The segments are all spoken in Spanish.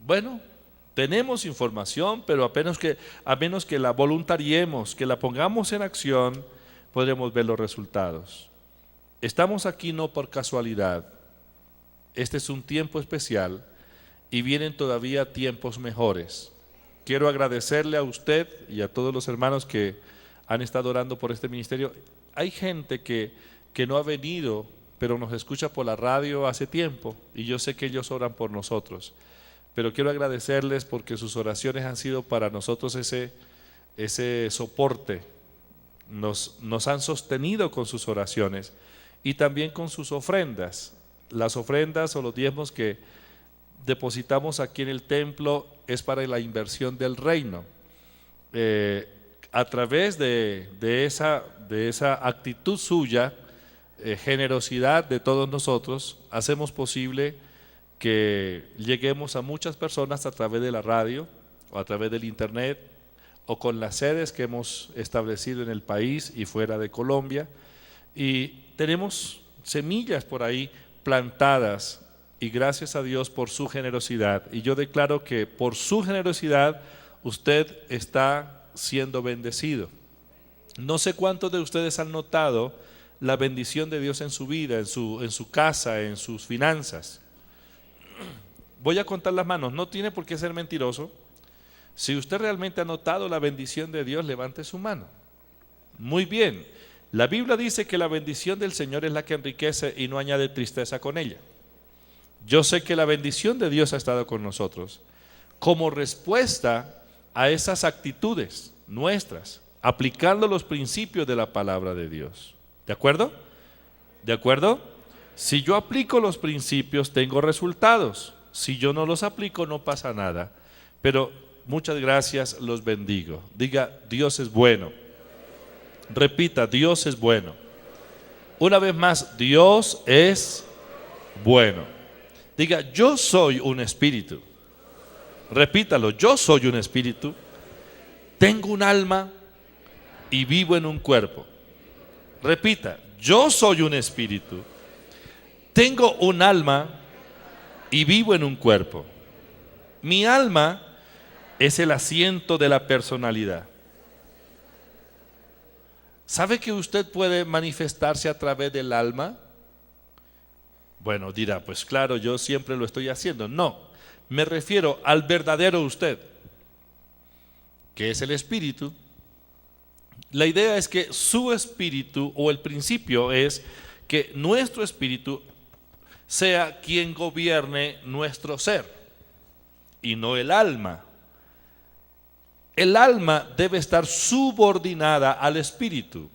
Bueno, tenemos información, pero a menos que la voluntariemos, que la pongamos en acción, podremos ver los resultados. Estamos aquí no por casualidad. Este es un tiempo especial y vienen todavía tiempos mejores. Quiero agradecerle a usted y a todos los hermanos que han estado orando por este ministerio. Hay gente que no ha venido, pero nos escucha por la radio hace tiempo y yo sé que ellos oran por nosotros. Pero quiero agradecerles porque sus oraciones han sido para nosotros ese soporte. Nos han sostenido con sus oraciones y también con sus ofrendas. Las ofrendas o los diezmos que depositamos aquí en el templo es para la inversión del reino. A través de esa actitud suya, generosidad de todos nosotros, hacemos posible que lleguemos a muchas personas a través de la radio o a través del internet o con las sedes que hemos establecido en el país y fuera de Colombia, y tenemos semillas por ahí plantadas, y gracias a Dios por su generosidad. Y yo declaro que por su generosidad usted está siendo bendecido. No sé cuántos de ustedes han notado la bendición de Dios en su vida, en su casa, en sus finanzas. Voy a contar las manos, no tiene por qué ser mentiroso. Si usted realmente ha notado la bendición de Dios, levante su mano. Muy bien, la Biblia dice que la bendición del Señor es la que enriquece y no añade tristeza con ella. Yo sé que la bendición de Dios ha estado con nosotros como respuesta a esas actitudes nuestras, aplicando los principios de la palabra de Dios. ¿De acuerdo? ¿De acuerdo? Si yo aplico los principios, tengo resultados. Si yo no los aplico, no pasa nada. Pero muchas gracias, los bendigo. Diga, Dios es bueno. Repita, Dios es bueno. Una vez más, Dios es bueno. Diga, yo soy un espíritu. Repítalo, yo soy un espíritu. Tengo un alma y vivo en un cuerpo. Repita, yo soy un espíritu. Tengo un alma y vivo en un cuerpo. Mi alma es el asiento de la personalidad. ¿Sabe que usted puede manifestarse a través del alma? Bueno, dirá, pues claro, yo siempre lo estoy haciendo. No, me refiero al verdadero usted, que es el espíritu. La idea es que su espíritu, o el principio es que nuestro espíritu sea quien gobierne nuestro ser y no el alma. El alma debe estar subordinada al espíritu.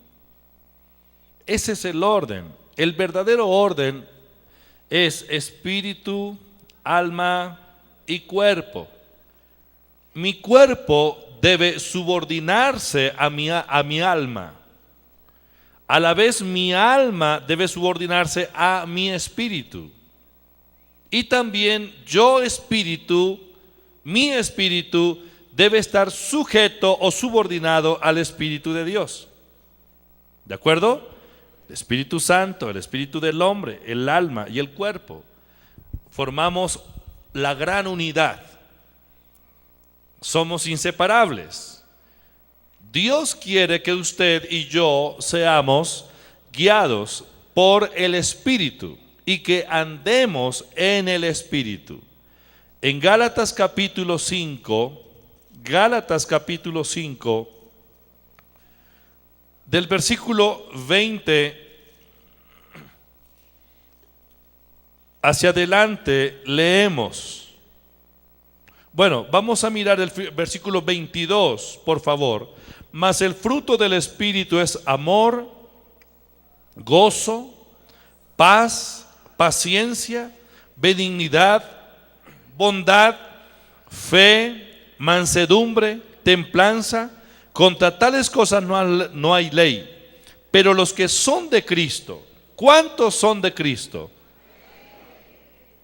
Ese es el orden. El verdadero orden es espíritu, alma y cuerpo. Mi cuerpo debe subordinarse a mi alma. A la vez mi alma debe subordinarse a mi espíritu. Y también yo espíritu, mi espíritu debe estar sujeto o subordinado al Espíritu de Dios. ¿De acuerdo? El Espíritu Santo, el espíritu del hombre, el alma y el cuerpo formamos la gran unidad. Somos inseparables. Dios quiere que usted y yo seamos guiados por el Espíritu y que andemos en el Espíritu. En Gálatas capítulo 5, del versículo 20 hacia adelante leemos. Bueno, vamos a mirar el versículo 22, por favor. Mas el fruto del Espíritu es amor, gozo, paz, paciencia, benignidad, bondad, fe, mansedumbre, templanza. Contra tales cosas no hay ley. Pero los que son de Cristo, ¿cuántos son de Cristo?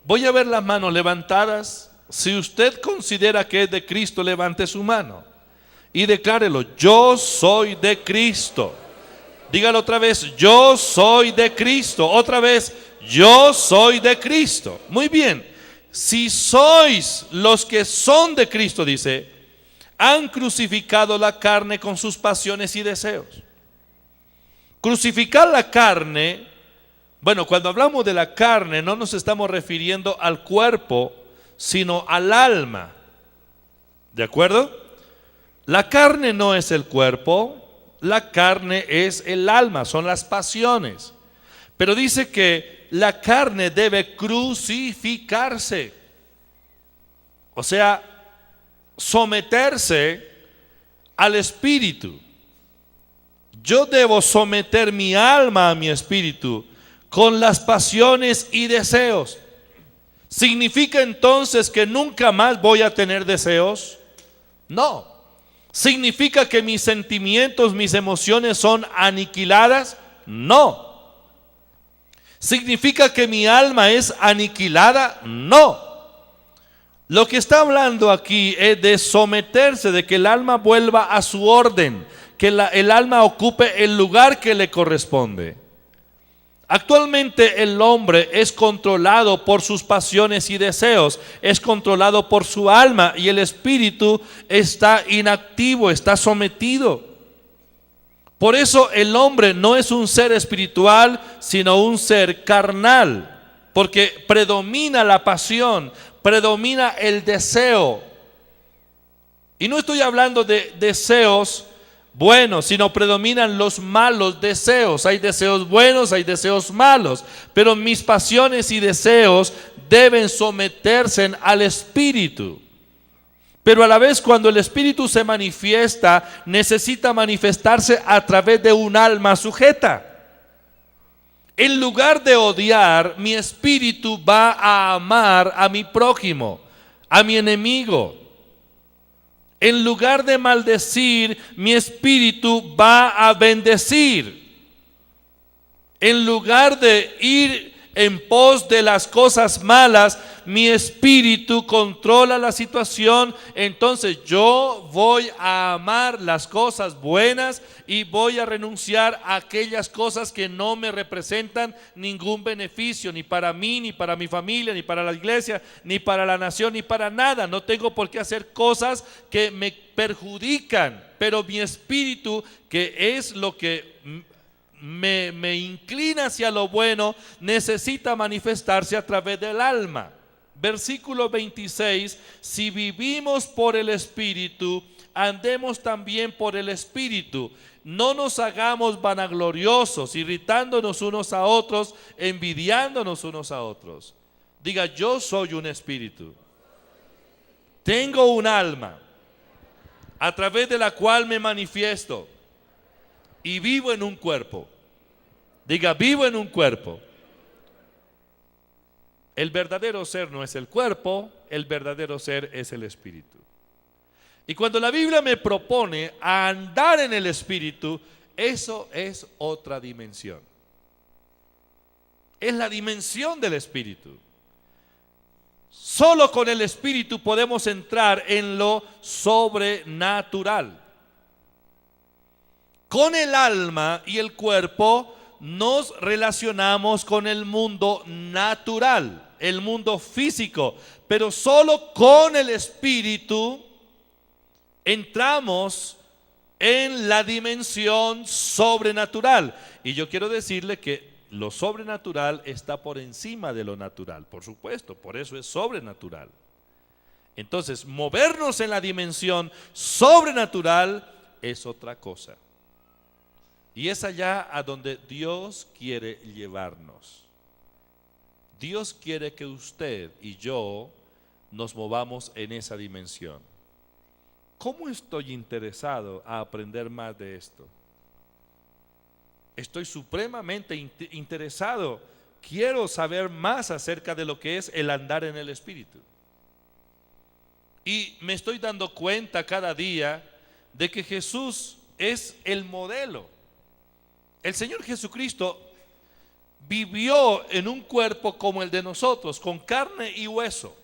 Voy a ver las manos levantadas. Si usted considera que es de Cristo, levante su mano y declárelo: yo soy de Cristo. Dígalo otra vez: yo soy de Cristo. Otra vez: yo soy de Cristo. Muy bien. si sois los que son de Cristo, dice, han crucificado la carne con sus pasiones y deseos. Crucificar la carne, bueno, cuando hablamos de la carne no nos estamos refiriendo al cuerpo, sino al alma. ¿De acuerdo? La carne no es el cuerpo, la carne es el alma, son las pasiones. Pero dice que la carne debe crucificarse. O sea, someterse al espíritu. Yo debo someter mi alma a mi espíritu con las pasiones y deseos. ¿Significa entonces que nunca más voy a tener deseos? No. ¿Significa que mis sentimientos, mis emociones son aniquiladas? No. ¿Significa que mi alma es aniquilada? No. Lo que está hablando aquí es de someterse, de que el alma vuelva a su orden, que el alma ocupe el lugar que le corresponde. Actualmente el hombre es controlado por sus pasiones y deseos, es controlado por su alma y el espíritu está inactivo, está sometido. Por eso el hombre no es un ser espiritual, sino un ser carnal, porque predomina la pasión, predomina el deseo. Y no estoy hablando de deseos buenos, sino predominan los malos deseos. Hay deseos buenos, hay deseos malos, pero mis pasiones y deseos deben someterse al espíritu. Pero a la vez, cuando el espíritu se manifiesta, necesita manifestarse a través de un alma sujeta. En lugar de odiar, mi espíritu va a amar a mi prójimo, a mi enemigo. En lugar de maldecir, mi espíritu va a bendecir. En lugar de ir en pos de las cosas malas, mi espíritu controla la situación. Entonces yo voy a amar las cosas buenas y voy a renunciar a aquellas cosas que no me representan ningún beneficio, ni para mí, ni para mi familia, ni para la iglesia, ni para la nación, ni para nada. No tengo por qué hacer cosas que me perjudican, pero mi espíritu, que es lo que me inclina hacia lo bueno, necesita manifestarse a través del alma. Versículo 26, si vivimos por el Espíritu, andemos también por el Espíritu. No nos hagamos vanagloriosos, irritándonos unos a otros, envidiándonos unos a otros. Diga, yo soy un espíritu. Tengo un alma a través de la cual me manifiesto y vivo en un cuerpo. Diga, vivo en un cuerpo. El verdadero ser no es el cuerpo, el verdadero ser es el espíritu. Y cuando la Biblia me propone a andar en el espíritu, eso es otra dimensión. Es la dimensión del espíritu. Solo con el espíritu podemos entrar en lo sobrenatural. Con el alma y el cuerpo nos relacionamos con el mundo natural, el mundo físico, pero solo con el espíritu entramos en la dimensión sobrenatural. Y yo quiero decirle que lo sobrenatural está por encima de lo natural, por supuesto, por eso es sobrenatural. Entonces, movernos en la dimensión sobrenatural es otra cosa. Y es allá a donde Dios quiere llevarnos. Dios quiere que usted y yo nos movamos en esa dimensión. ¿Cómo estoy interesado a aprender más de esto? Estoy supremamente interesado. Quiero saber más acerca de lo que es el andar en el Espíritu. Y me estoy dando cuenta cada día de que Jesús es el modelo. El Señor Jesucristo vivió en un cuerpo como el de nosotros, con carne y hueso,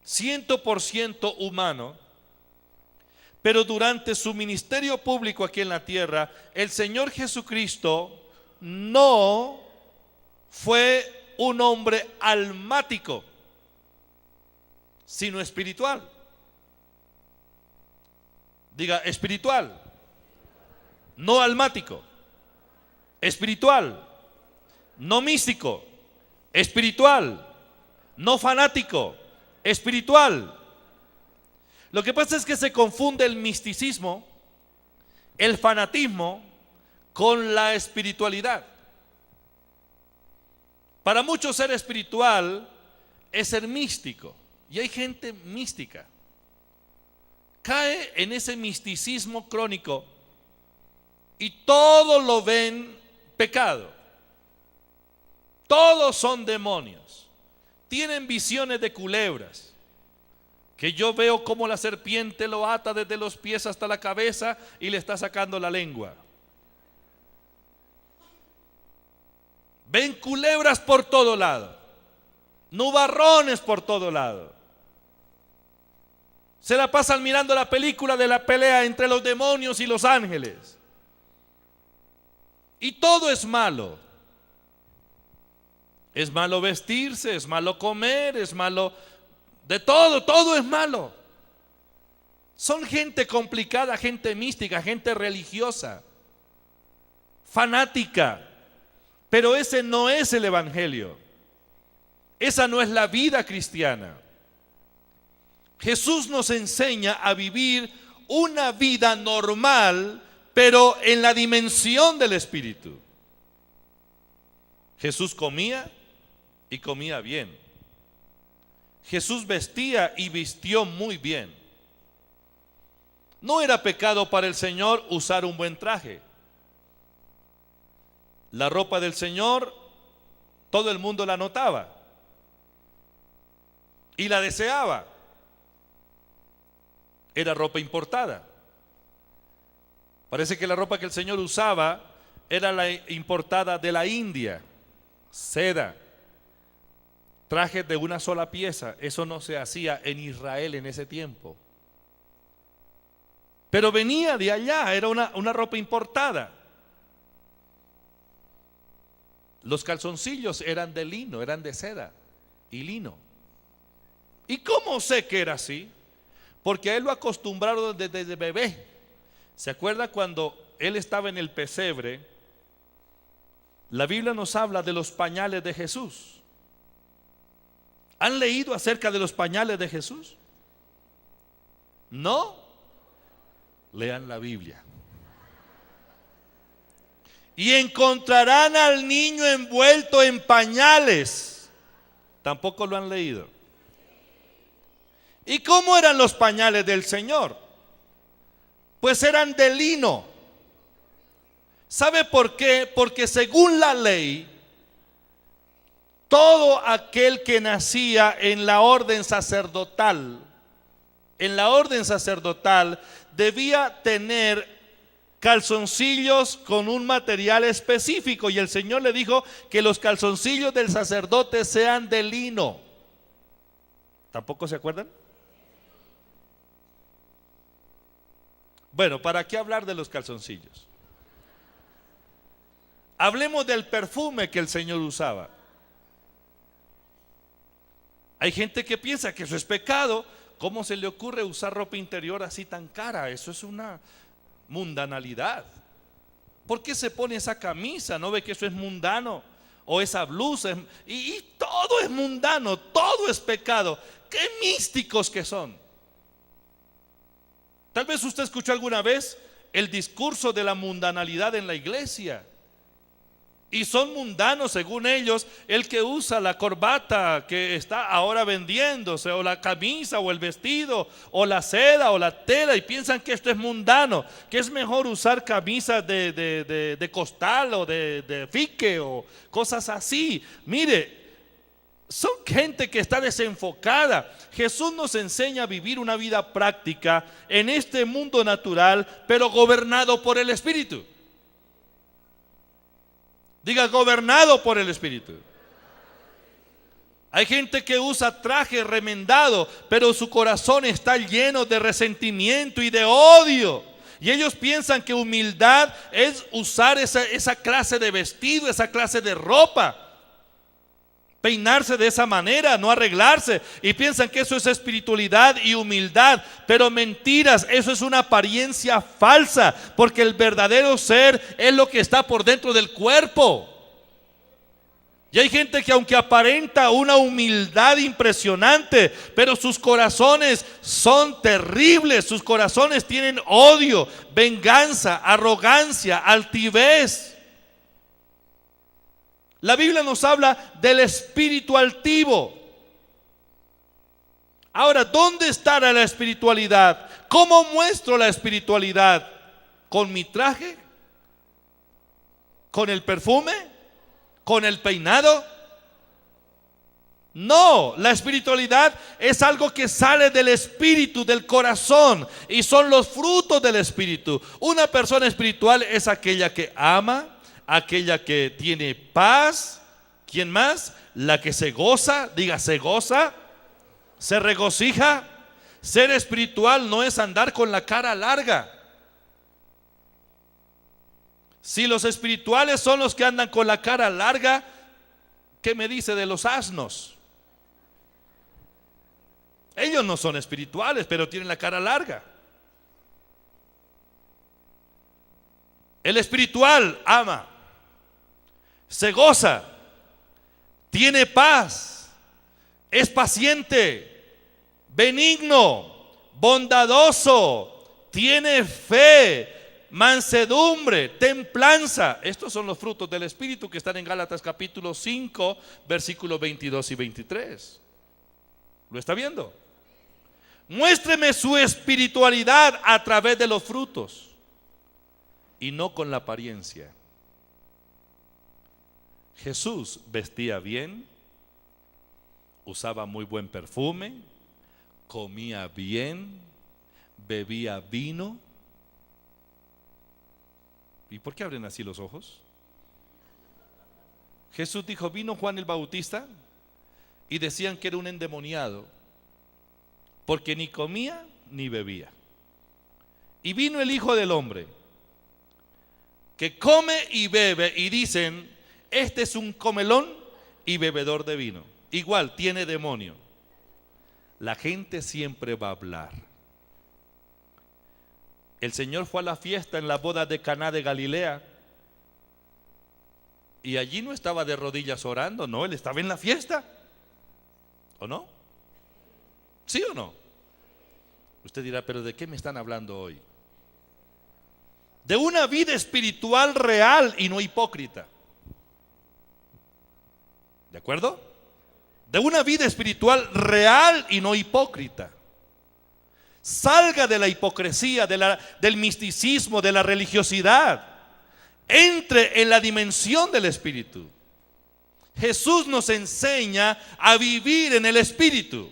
100% humano, pero durante su ministerio público aquí en la tierra, el Señor Jesucristo no fue un hombre almático. sino espiritual. Diga espiritual, no almático. Espiritual, no místico. Espiritual, no fanático. Espiritual. Lo que pasa es que se confunde el misticismo, el fanatismo, con la espiritualidad. Para muchos ser espiritual es ser místico. Y hay gente mística. Cae en ese misticismo crónico y todo lo ven pecado. Todos son demonios. Tienen visiones de culebras. Que yo veo cómo la serpiente lo ata desde los pies hasta la cabeza y le está sacando la lengua. Ven culebras por todo lado, nubarrones por todo lado. Se la pasan mirando la película de la pelea entre los demonios y los ángeles. Y todo es malo. Es malo vestirse, es malo comer, es malo de todo, todo es malo. Son gente complicada, gente mística, gente religiosa, fanática. Pero ese no es el evangelio. Esa no es la vida cristiana. Jesús nos enseña a vivir una vida normal, pero en la dimensión del Espíritu. Jesús comía y comía bien. Jesús vestía y vistió muy bien. No era pecado para el Señor usar un buen traje. La ropa del Señor, todo el mundo la notaba y la deseaba. Era ropa importada. Parece que la ropa que el Señor usaba era la importada de la India, seda, trajes de una sola pieza. Eso no se hacía en Israel en ese tiempo. Pero venía de allá, era una ropa importada. Los calzoncillos eran de lino, eran de seda y lino. ¿Y cómo sé que era así? Porque a él lo acostumbraron desde bebé. ¿Se acuerda cuando él estaba en el pesebre? La Biblia nos habla de los pañales de Jesús. ¿Han leído acerca de los pañales de Jesús? ¿No? Lean la Biblia. Y encontrarán al niño envuelto en pañales. Tampoco lo han leído. ¿Y cómo eran los pañales del Señor? Pues eran de lino. ¿Sabe por qué? Porque según la ley, todo aquel que nacía en la orden sacerdotal, debía tener calzoncillos con un material específico. Y el Señor le dijo que los calzoncillos del sacerdote sean de lino. ¿Tampoco se acuerdan? Bueno, ¿para qué hablar de los calzoncillos? Hablemos del perfume que el Señor usaba. Hay gente que piensa que eso es pecado. ¿Cómo se le ocurre usar ropa interior así tan cara? Eso es una mundanalidad. ¿Por qué se pone esa camisa? ¿No ve que eso es mundano? O esa blusa. Y todo es mundano, todo es pecado. ¡Qué místicos que son! Tal vez usted escuchó alguna vez el discurso de la mundanalidad en la iglesia. Y son mundanos según ellos el que usa la corbata que está ahora vendiéndose, o la camisa, o el vestido, o la seda, o la tela, y piensan que esto es mundano, que es mejor usar camisas de costal o de fique o cosas así. Mire, son gente que está desenfocada. Jesús nos enseña a vivir una vida práctica en este mundo natural, pero gobernado por el Espíritu. Diga, gobernado por el Espíritu. Hay gente que usa traje remendado, pero su corazón está lleno de resentimiento y de odio. Y ellos piensan que humildad es usar esa clase de vestido, esa clase de ropa. peinarse de esa manera, no arreglarse, y piensan que eso es espiritualidad y humildad, pero mentiras, eso es una apariencia falsa, porque el verdadero ser es lo que está por dentro del cuerpo. Y hay gente que aunque aparenta una humildad impresionante, pero sus corazones son terribles, sus corazones tienen odio, venganza, arrogancia, altivez. La Biblia nos habla del espíritu altivo. Ahora, ¿dónde está la espiritualidad? ¿Cómo muestro la espiritualidad? ¿Con mi traje? ¿Con el perfume? ¿Con el peinado? No, la espiritualidad es algo que sale del espíritu, del corazón, y son los frutos del espíritu. Una persona espiritual es aquella que ama, aquella que tiene paz. ¿Quién más? La que se goza, diga se goza, se regocija. Ser espiritual no es andar con la cara larga. Si los espirituales son los que andan con la cara larga, ¿qué me dice de los asnos? Ellos no son espirituales, pero tienen la cara larga. El espiritual ama, se goza, tiene paz, es paciente, benigno, bondadoso, tiene fe, mansedumbre, templanza. Estos son los frutos del Espíritu que están en Gálatas capítulo 5, versículos 22 y 23. ¿Lo está viendo? Muéstreme su espiritualidad a través de los frutos y no con la apariencia. Jesús vestía bien, usaba muy buen perfume, comía bien, bebía vino. ¿Y por qué abren así los ojos? Jesús dijo, vino Juan el Bautista y decían que era un endemoniado, porque ni comía ni bebía. Y vino el Hijo del Hombre, que come y bebe, y dicen, este es un comelón y bebedor de vino. Igual, tiene demonio. La gente siempre va a hablar. El Señor fue a la fiesta en la boda de Caná de Galilea, y allí no estaba de rodillas orando, no, Él estaba en la fiesta. ¿O no? ¿Sí o no? Usted dirá, pero ¿de qué me están hablando hoy? De una vida espiritual real y no hipócrita. ¿De acuerdo? De una vida espiritual real y no hipócrita. Salga de la hipocresía, del misticismo, de la religiosidad. Entre en la dimensión del Espíritu. Jesús nos enseña a vivir en el Espíritu.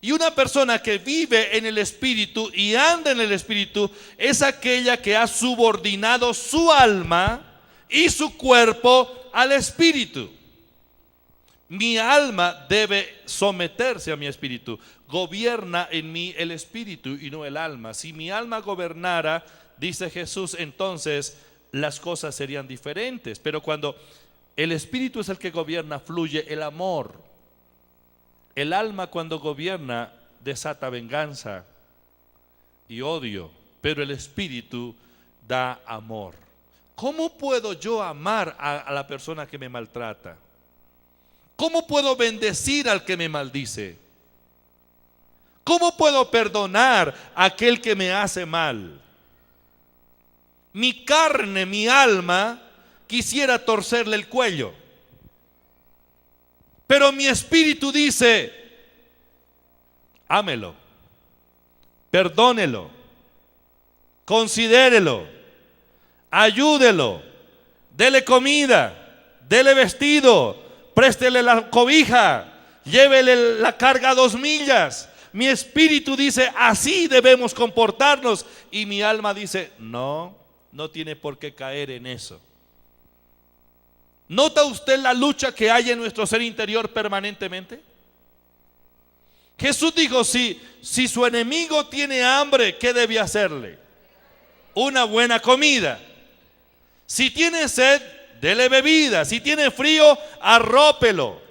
Y una persona que vive en el Espíritu y anda en el Espíritu es aquella que ha subordinado su alma y su cuerpo al Espíritu. Mi alma debe someterse a mi espíritu. Gobierna en mí el espíritu y no el alma. Si mi alma gobernara, dice Jesús, entonces las cosas serían diferentes. Pero cuando el espíritu es el que gobierna, fluye el amor. El alma cuando gobierna desata venganza y odio, pero el espíritu da amor. ¿Cómo puedo yo amar a la persona que me maltrata? ¿Cómo puedo bendecir al que me maldice? ¿Cómo puedo perdonar a aquel que me hace mal? Mi carne, mi alma, quisiera torcerle el cuello. Pero mi espíritu dice, ámelo, perdónelo, considérelo, ayúdelo, dele comida, dele vestido, préstele la cobija, llévele la carga a 2 millas. Mi espíritu dice, así debemos comportarnos. Y mi alma dice, no tiene por qué caer en eso. ¿Nota usted la lucha que hay en nuestro ser interior permanentemente? Jesús dijo, si su enemigo tiene hambre, ¿qué debe hacerle? Una buena comida. Si tiene sed, dele bebida. Si tiene frío, arrópelo.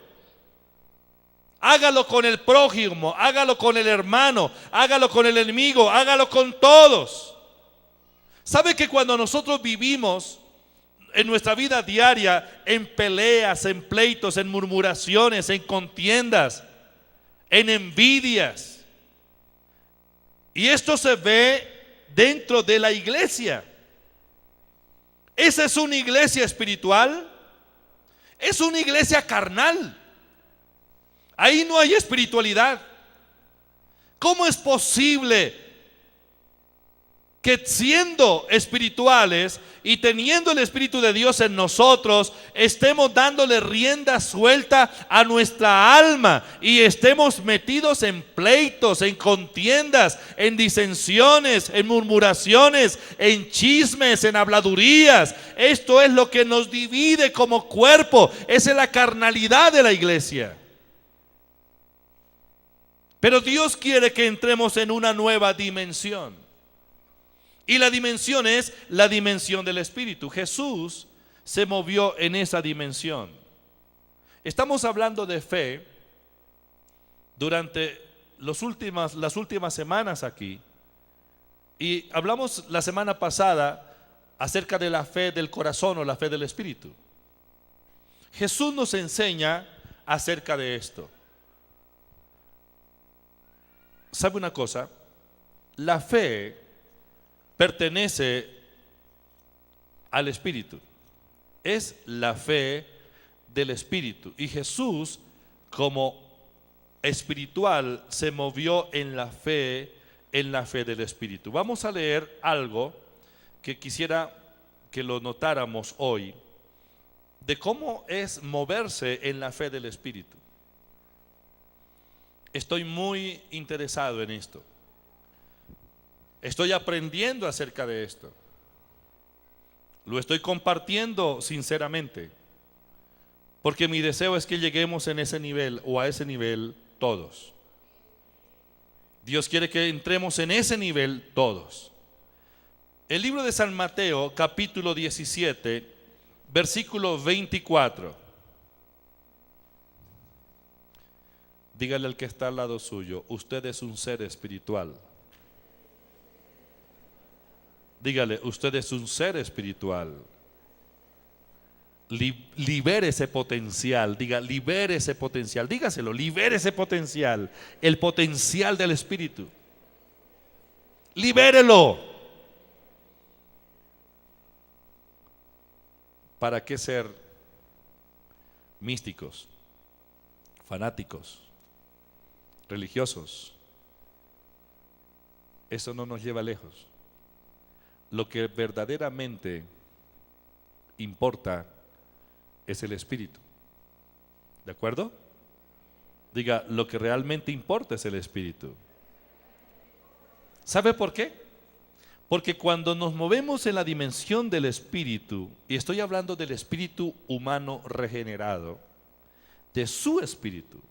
Hágalo con el prójimo, hágalo con el hermano, hágalo con el enemigo, hágalo con todos. ¿Sabe que cuando nosotros vivimos en nuestra vida diaria en peleas, en pleitos, en murmuraciones, en contiendas, en envidias, y esto se ve dentro de la iglesia? ¿Esa es una iglesia espiritual? Es una iglesia carnal. Ahí no hay espiritualidad. ¿Cómo es posible que siendo espirituales y teniendo el Espíritu de Dios en nosotros, estemos dándole rienda suelta a nuestra alma y estemos metidos en pleitos, en contiendas, en disensiones, en murmuraciones, en chismes, en habladurías? Esto es lo que nos divide como cuerpo. Esa es la carnalidad de la iglesia. Pero Dios quiere que entremos en una nueva dimensión. Y la dimensión es la dimensión del Espíritu. Jesús se movió en esa dimensión. Estamos hablando de fe durante las últimas semanas aquí. Y hablamos la semana pasada acerca de la fe del corazón o la fe del Espíritu. Jesús nos enseña acerca de esto. ¿Sabe una cosa? La fe pertenece al Espíritu. Es la fe del Espíritu. Y Jesús, como espiritual, se movió en la fe del Espíritu. Vamos a leer algo que quisiera que lo notáramos hoy, de cómo es moverse en la fe del Espíritu. Estoy muy interesado en esto. Estoy aprendiendo acerca de esto. Lo estoy compartiendo sinceramente, porque mi deseo es que lleguemos en ese nivel o a ese nivel todos. Dios quiere que entremos en ese nivel todos. El libro de San Mateo, capítulo 17, versículo 24. Dígale al que está al lado suyo: usted es un ser espiritual. Dígale: usted es un ser espiritual. Libere ese potencial. Diga: libere ese potencial. Dígaselo: libere ese potencial. El potencial del Espíritu. Libérelo. ¿Para qué ser místicos, fanáticos, religiosos? Eso no nos lleva lejos. Lo que verdaderamente importa es el Espíritu. ¿De acuerdo? Diga: lo que realmente importa es el Espíritu. ¿Sabe por qué? Porque cuando nos movemos en la dimensión del Espíritu, y estoy hablando del espíritu humano regenerado, de su espíritu,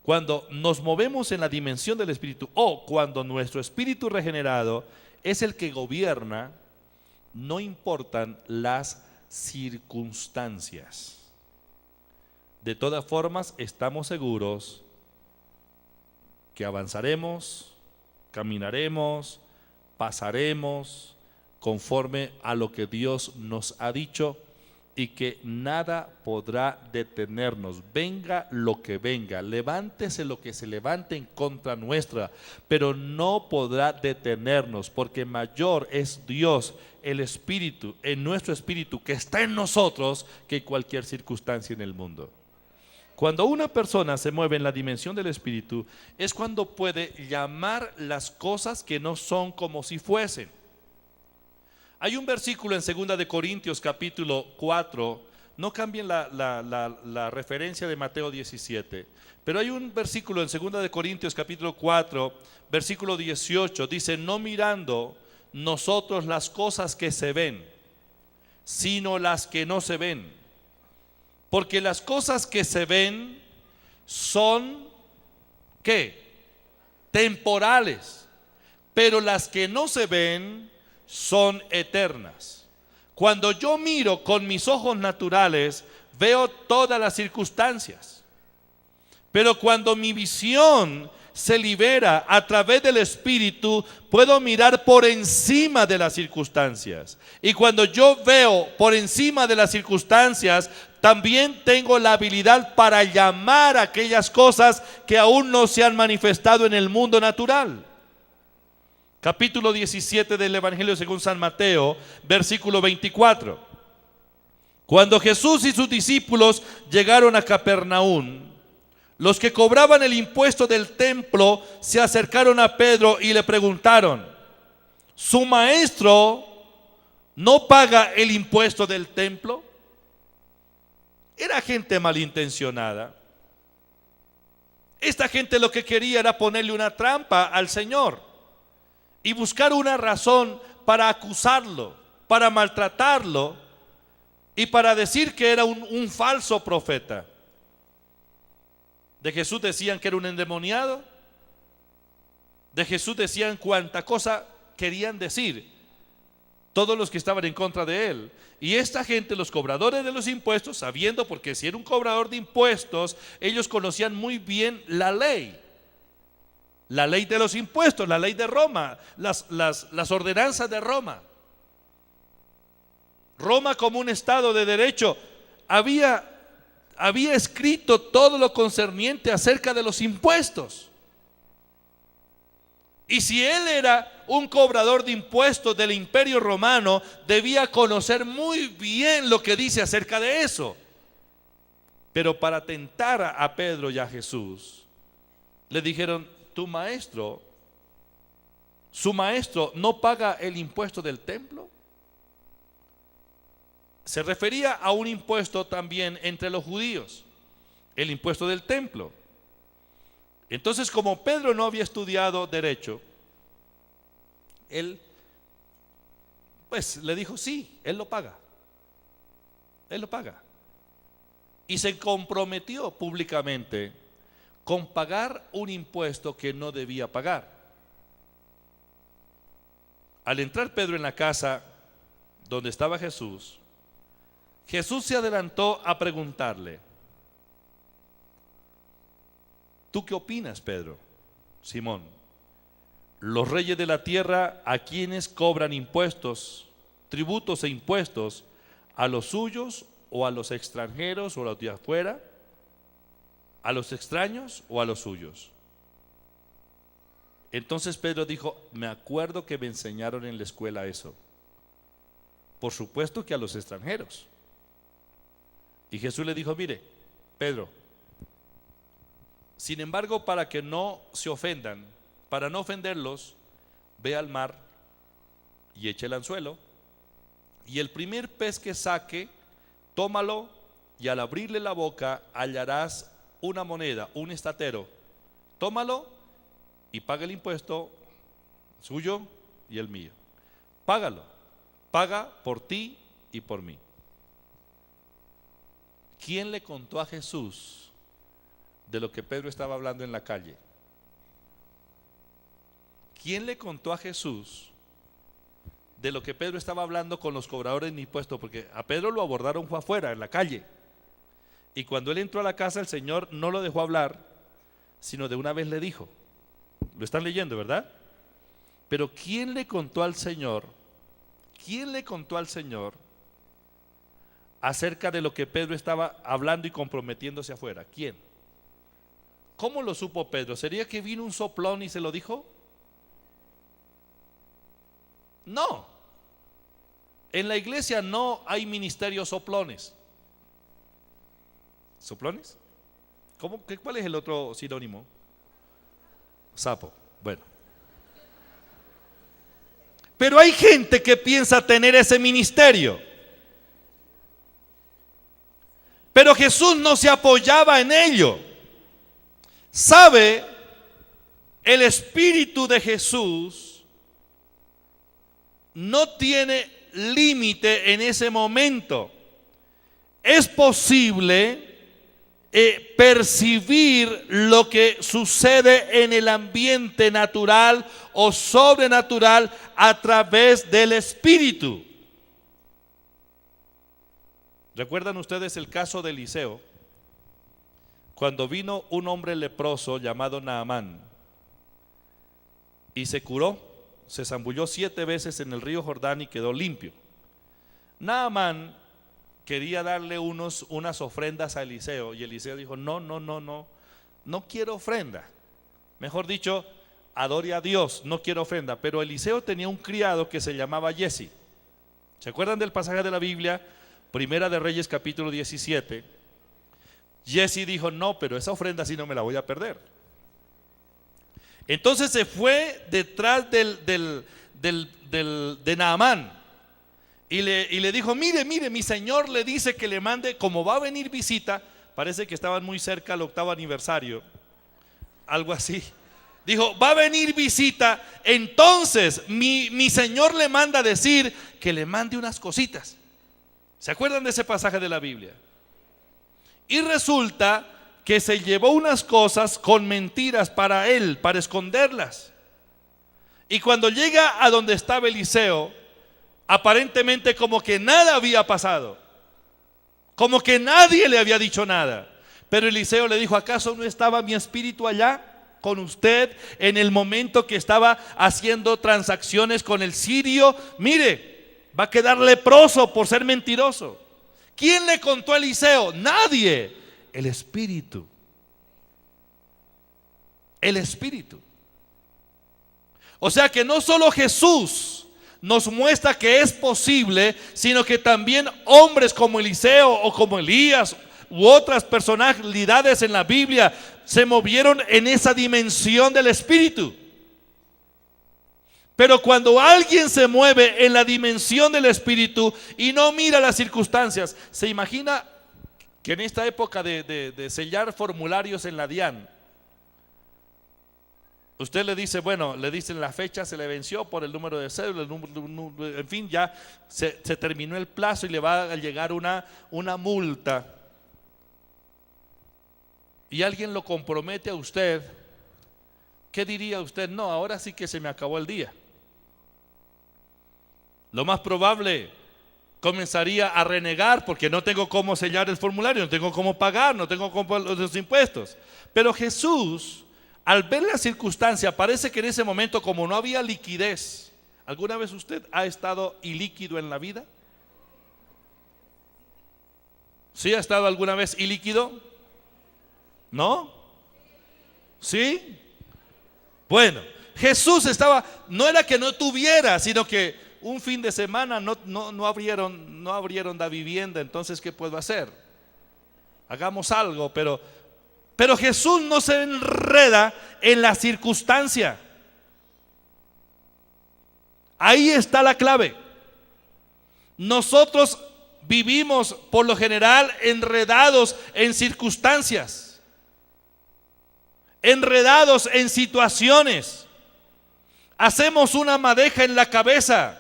cuando nos movemos en la dimensión del Espíritu, o cuando nuestro espíritu regenerado es el que gobierna, no importan las circunstancias. De todas formas, estamos seguros que avanzaremos, caminaremos, pasaremos conforme a lo que Dios nos ha dicho, y que nada podrá detenernos, venga lo que venga, levántese lo que se levante en contra nuestra, pero no podrá detenernos, porque mayor es Dios, el Espíritu, en nuestro espíritu que está en nosotros, que cualquier circunstancia en el mundo. Cuando una persona se mueve en la dimensión del Espíritu, es cuando puede llamar las cosas que no son como si fuesen. Hay un versículo en 2 de Corintios capítulo 4, no cambien la referencia de Mateo 17, pero hay un versículo en 2 de Corintios capítulo 4, versículo 18, dice: no mirando nosotros las cosas que se ven, sino las que no se ven. Porque las cosas que se ven son, ¿qué? Temporales, pero las que no se ven son eternas. Cuando yo miro con mis ojos naturales, veo todas las circunstancias, Pero cuando mi visión se libera a través del Espíritu, puedo mirar por encima de las circunstancias. Y cuando yo veo por encima de las circunstancias, también tengo la habilidad para llamar a aquellas cosas que aún no se han manifestado en el mundo natural. Capítulo 17 del Evangelio según San Mateo, versículo 24. Cuando Jesús y sus discípulos llegaron a Capernaum, los que cobraban el impuesto del templo se acercaron a Pedro y le preguntaron: ¿su maestro no paga el impuesto del templo? Era gente malintencionada. Esta gente lo que quería era ponerle una trampa al Señor y buscar una razón para acusarlo, para maltratarlo y para decir que era un falso profeta. De Jesús decían que era un endemoniado. De Jesús decían cuánta cosa querían decir todos los que estaban en contra de él. Y esta gente, los cobradores de los impuestos, sabiendo, porque si era un cobrador de impuestos, ellos conocían muy bien la ley de los impuestos, la ley de Roma, las ordenanzas de Roma. Roma, como un estado de derecho, había escrito todo lo concerniente acerca de los impuestos. Y si él era un cobrador de impuestos del Imperio Romano, debía conocer muy bien lo que dice acerca de eso. Pero para tentar a Pedro y a Jesús, le dijeron: su maestro no paga el impuesto del templo. Se refería a un impuesto también entre los judíos, el impuesto del templo. Entonces, como Pedro no había estudiado derecho, él pues le dijo: sí, él lo paga. Él lo paga. Y se comprometió públicamente con pagar un impuesto que no debía pagar. Al entrar Pedro en la casa donde estaba Jesús, Jesús se adelantó a preguntarle: ¿tú qué opinas, Pedro? Simón, los reyes de la tierra, ¿a quienes cobran impuestos, tributos e impuestos? ¿A los suyos o a los extranjeros o a los de afuera? ¿A los extraños o a los suyos? Entonces Pedro dijo: me acuerdo que me enseñaron en la escuela eso. Por supuesto que a los extranjeros. Y Jesús le dijo: mire, Pedro, sin embargo, para que no se ofendan, para no ofenderlos, ve al mar y eche el anzuelo, y el primer pez que saque, tómalo, y al abrirle la boca hallarás una moneda, un estatero. Tómalo y paga el impuesto suyo y el mío. Págalo, paga por ti y por mí. ¿Quién le contó a Jesús de lo que Pedro estaba hablando en la calle? ¿Quién le contó a Jesús de lo que Pedro estaba hablando con los cobradores de impuestos? Porque a Pedro lo abordaron, fue afuera, en la calle. Y cuando él entró a la casa, el Señor no lo dejó hablar, sino de una vez le dijo. Lo están leyendo, ¿verdad? Pero ¿quién le contó al Señor? ¿Quién le contó al Señor acerca de lo que Pedro estaba hablando y comprometiéndose afuera? ¿Quién? ¿Cómo lo supo Pedro? ¿Sería que vino un soplón y se lo dijo? No. En la iglesia no hay ministerios soplones. ¿Soplones? ¿Cómo? ¿Cuál es el otro sinónimo? Sapo. Bueno. Pero hay gente que piensa tener ese ministerio. Pero Jesús no se apoyaba en ello. ¿Sabe? El Espíritu de Jesús no tiene límite en ese momento. Es posible percibir lo que sucede en el ambiente natural o sobrenatural a través del Espíritu. ¿Recuerdan ustedes el caso de Eliseo? cuando vino un hombre leproso llamado Naamán y se curó, se zambulló 7 veces en el río Jordán y quedó limpio. Naamán quería darle unas ofrendas a Eliseo y Eliseo dijo: no quiero ofrenda. Mejor dicho, adore a Dios, no quiero ofrenda. Pero Eliseo tenía un criado que se llamaba Giezi. ¿Se acuerdan del pasaje de la Biblia? Primera de Reyes capítulo 17. Giezi dijo: no, pero esa ofrenda sí no me la voy a perder. Entonces se fue detrás de Naamán y le dijo: mire, mi señor le dice que le mande, como va a venir visita. Parece que estaban muy cerca al 8º aniversario, algo así. Dijo: va a venir visita, entonces mi señor le manda decir que le mande unas cositas. ¿Se acuerdan de ese pasaje de la Biblia? Y resulta que se llevó unas cosas con mentiras para él, para esconderlas. Y cuando llega a donde estaba Eliseo, aparentemente como que nada había pasado, como que nadie le había dicho nada. Pero Eliseo le dijo: ¿acaso no estaba mi espíritu allá con usted en el momento que estaba haciendo transacciones con el sirio? Mire, va a quedar leproso por ser mentiroso. ¿Quién le contó a Eliseo? Nadie. El Espíritu. El Espíritu. O sea que no solo Jesús nos muestra que es posible, sino que también hombres como Eliseo o como Elías u otras personalidades en la Biblia se movieron en esa dimensión del Espíritu. Pero cuando alguien se mueve en la dimensión del Espíritu y no mira las circunstancias, ¿se imagina que en esta época de sellar formularios en la DIAN, usted le dice, bueno, le dicen la fecha se le venció por el número de cédula, en fin, ya se terminó el plazo y le va a llegar una multa, y alguien lo compromete a usted? ¿Qué diría usted? No, ahora sí que se me acabó el día. Lo más probable, comenzaría a renegar porque no tengo cómo sellar el formulario, no tengo cómo pagar, no tengo cómo los impuestos. Pero Jesús, al ver la circunstancia, parece que en ese momento, como no había liquidez. ¿Alguna vez usted ha estado ilíquido en la vida? ¿Sí ha estado alguna vez ilíquido? ¿No? ¿Sí? Bueno, Jesús estaba, no era que no tuviera, sino que un fin de semana no abrieron la vivienda. Entonces, ¿qué puedo hacer? Hagamos algo. Pero Jesús no se enreda en la circunstancia. Ahí está la clave. Nosotros vivimos por lo general enredados en circunstancias, enredados en situaciones. Hacemos una madeja en la cabeza,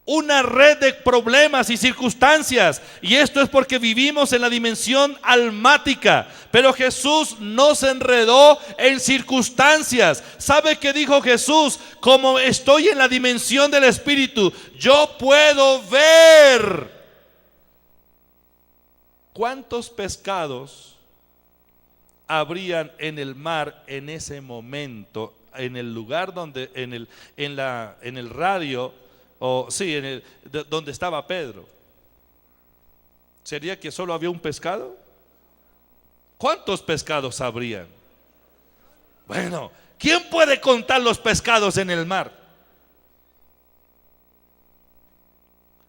una red de problemas y circunstancias, y esto es porque vivimos en la dimensión almática. Pero Jesús no se enredó en circunstancias. ¿Sabe qué dijo Jesús? Como estoy en la dimensión del Espíritu, yo puedo ver cuántos pescados habrían en el mar en ese momento, en el lugar donde, en el radio, donde estaba Pedro. ¿Sería que solo había un pescado? ¿Cuántos pescados habrían? Bueno, ¿quién puede contar los pescados en el mar?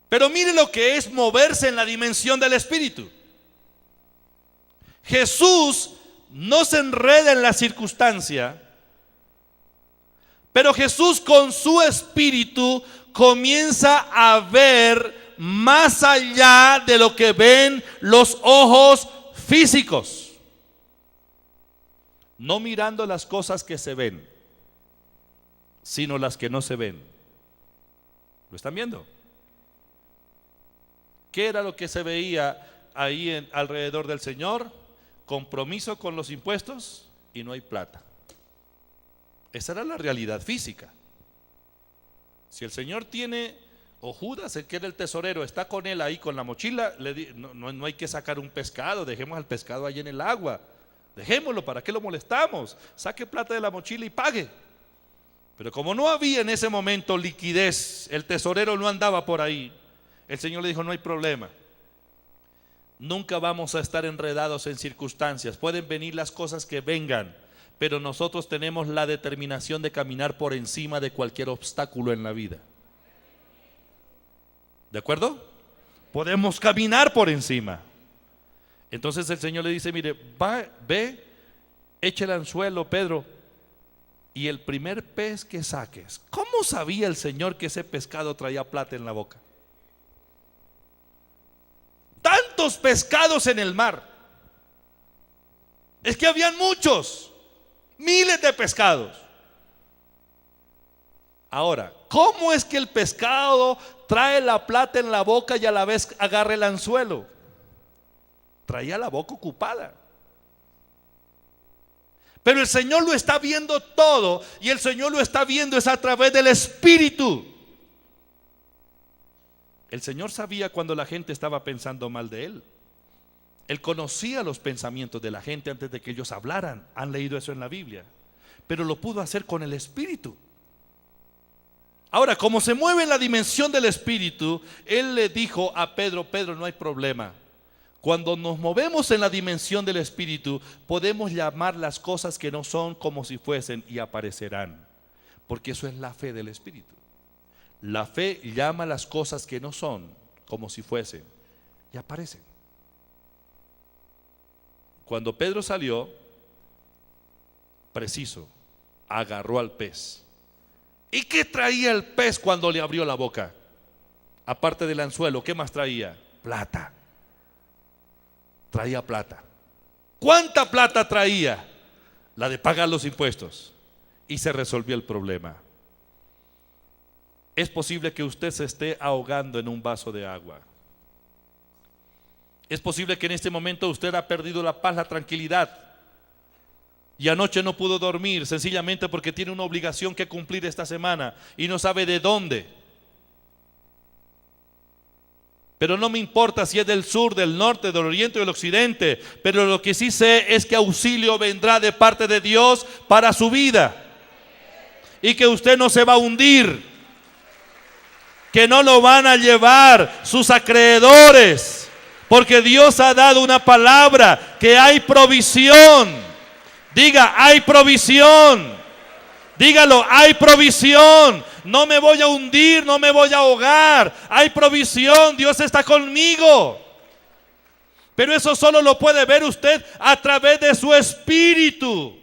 Pero mire lo que es moverse en la dimensión del Espíritu. Jesús no se enreda en la circunstancia, pero Jesús con su Espíritu comienza a ver más allá de lo que ven los ojos físicos, no mirando las cosas que se ven, sino las que no se ven. ¿Lo están viendo? ¿Qué era lo que se veía ahí alrededor del Señor? Compromiso con los impuestos y no hay plata. Esa era la realidad física. Si el Señor tiene, o Judas, el que era el tesorero, está con él ahí con la mochila, no hay que sacar un pescado, dejemos al pescado ahí en el agua. Dejémoslo, ¿para qué lo molestamos? Saque plata de la mochila y pague. Pero como no había en ese momento liquidez, el tesorero no andaba por ahí, el Señor le dijo: no hay problema. Nunca vamos a estar enredados en circunstancias. Pueden venir las cosas que vengan, pero nosotros tenemos la determinación de caminar por encima de cualquier obstáculo en la vida. ¿De acuerdo? Podemos caminar por encima. Entonces el Señor le dice: mire, ve, echa el anzuelo, Pedro, y el primer pez que saques. ¿Cómo sabía el Señor que ese pescado traía plata en la boca? Tantos pescados en el mar. Es que habían muchos, miles de pescados. Ahora, ¿cómo es que el pescado trae la plata en la boca y a la vez agarra el anzuelo? Traía la boca ocupada. Pero el Señor lo está viendo todo, y el Señor lo está viendo es a través del Espíritu. El Señor sabía cuando la gente estaba pensando mal de Él. Él conocía los pensamientos de la gente antes de que ellos hablaran. Han leído eso en la Biblia. Pero lo pudo hacer con el Espíritu. Ahora, como se mueve en la dimensión del Espíritu, Él le dijo a Pedro: Pedro, no hay problema. Cuando nos movemos en la dimensión del Espíritu, podemos llamar las cosas que no son como si fuesen, y aparecerán. Porque eso es la fe del Espíritu. La fe llama las cosas que no son como si fuesen, y aparecen. Cuando Pedro salió, preciso, agarró al pez. ¿Y qué traía el pez cuando le abrió la boca? Aparte del anzuelo, ¿qué más traía? Plata. Traía plata. ¿Cuánta plata traía? La de pagar los impuestos. Y se resolvió el problema. Es posible que usted se esté ahogando en un vaso de agua. Es posible que en este momento usted ha perdido la paz, la tranquilidad, y anoche no pudo dormir sencillamente porque tiene una obligación que cumplir esta semana y no sabe de dónde. Pero no me importa si es del sur, del norte, del oriente o del occidente, pero lo que sí sé es que auxilio vendrá de parte de Dios para su vida, y que usted no se va a hundir, que no lo van a llevar sus acreedores, porque Dios ha dado una palabra, que hay provisión. Diga: hay provisión. Dígalo: hay provisión. No me voy a hundir, no me voy a ahogar. Hay provisión, Dios está conmigo. Pero eso solo lo puede ver usted a través de su espíritu.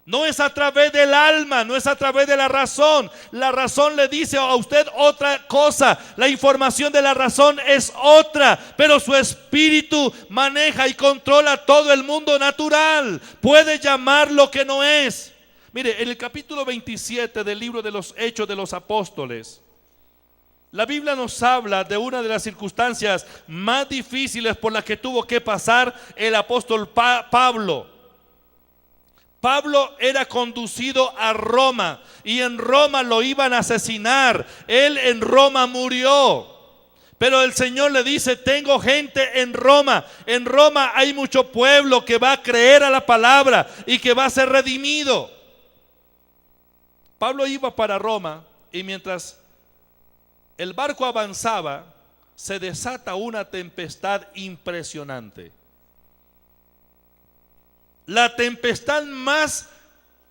No es a través del alma, no es a través de la razón. La razón le dice a usted otra cosa. La información de la razón es otra. Pero su espíritu maneja y controla todo el mundo natural. Puede llamar lo que no es. Mire, en el capítulo 27 del libro de los Hechos de los Apóstoles, la Biblia nos habla de una de las circunstancias más difíciles por las que tuvo que pasar el apóstol Pablo. Pablo era conducido a Roma, y en Roma lo iban a asesinar. Él en Roma murió. Pero el Señor le dice: tengo gente en Roma. En Roma hay mucho pueblo que va a creer a la palabra y que va a ser redimido. Pablo iba para Roma, y mientras el barco avanzaba, se desata una tempestad impresionante. La tempestad más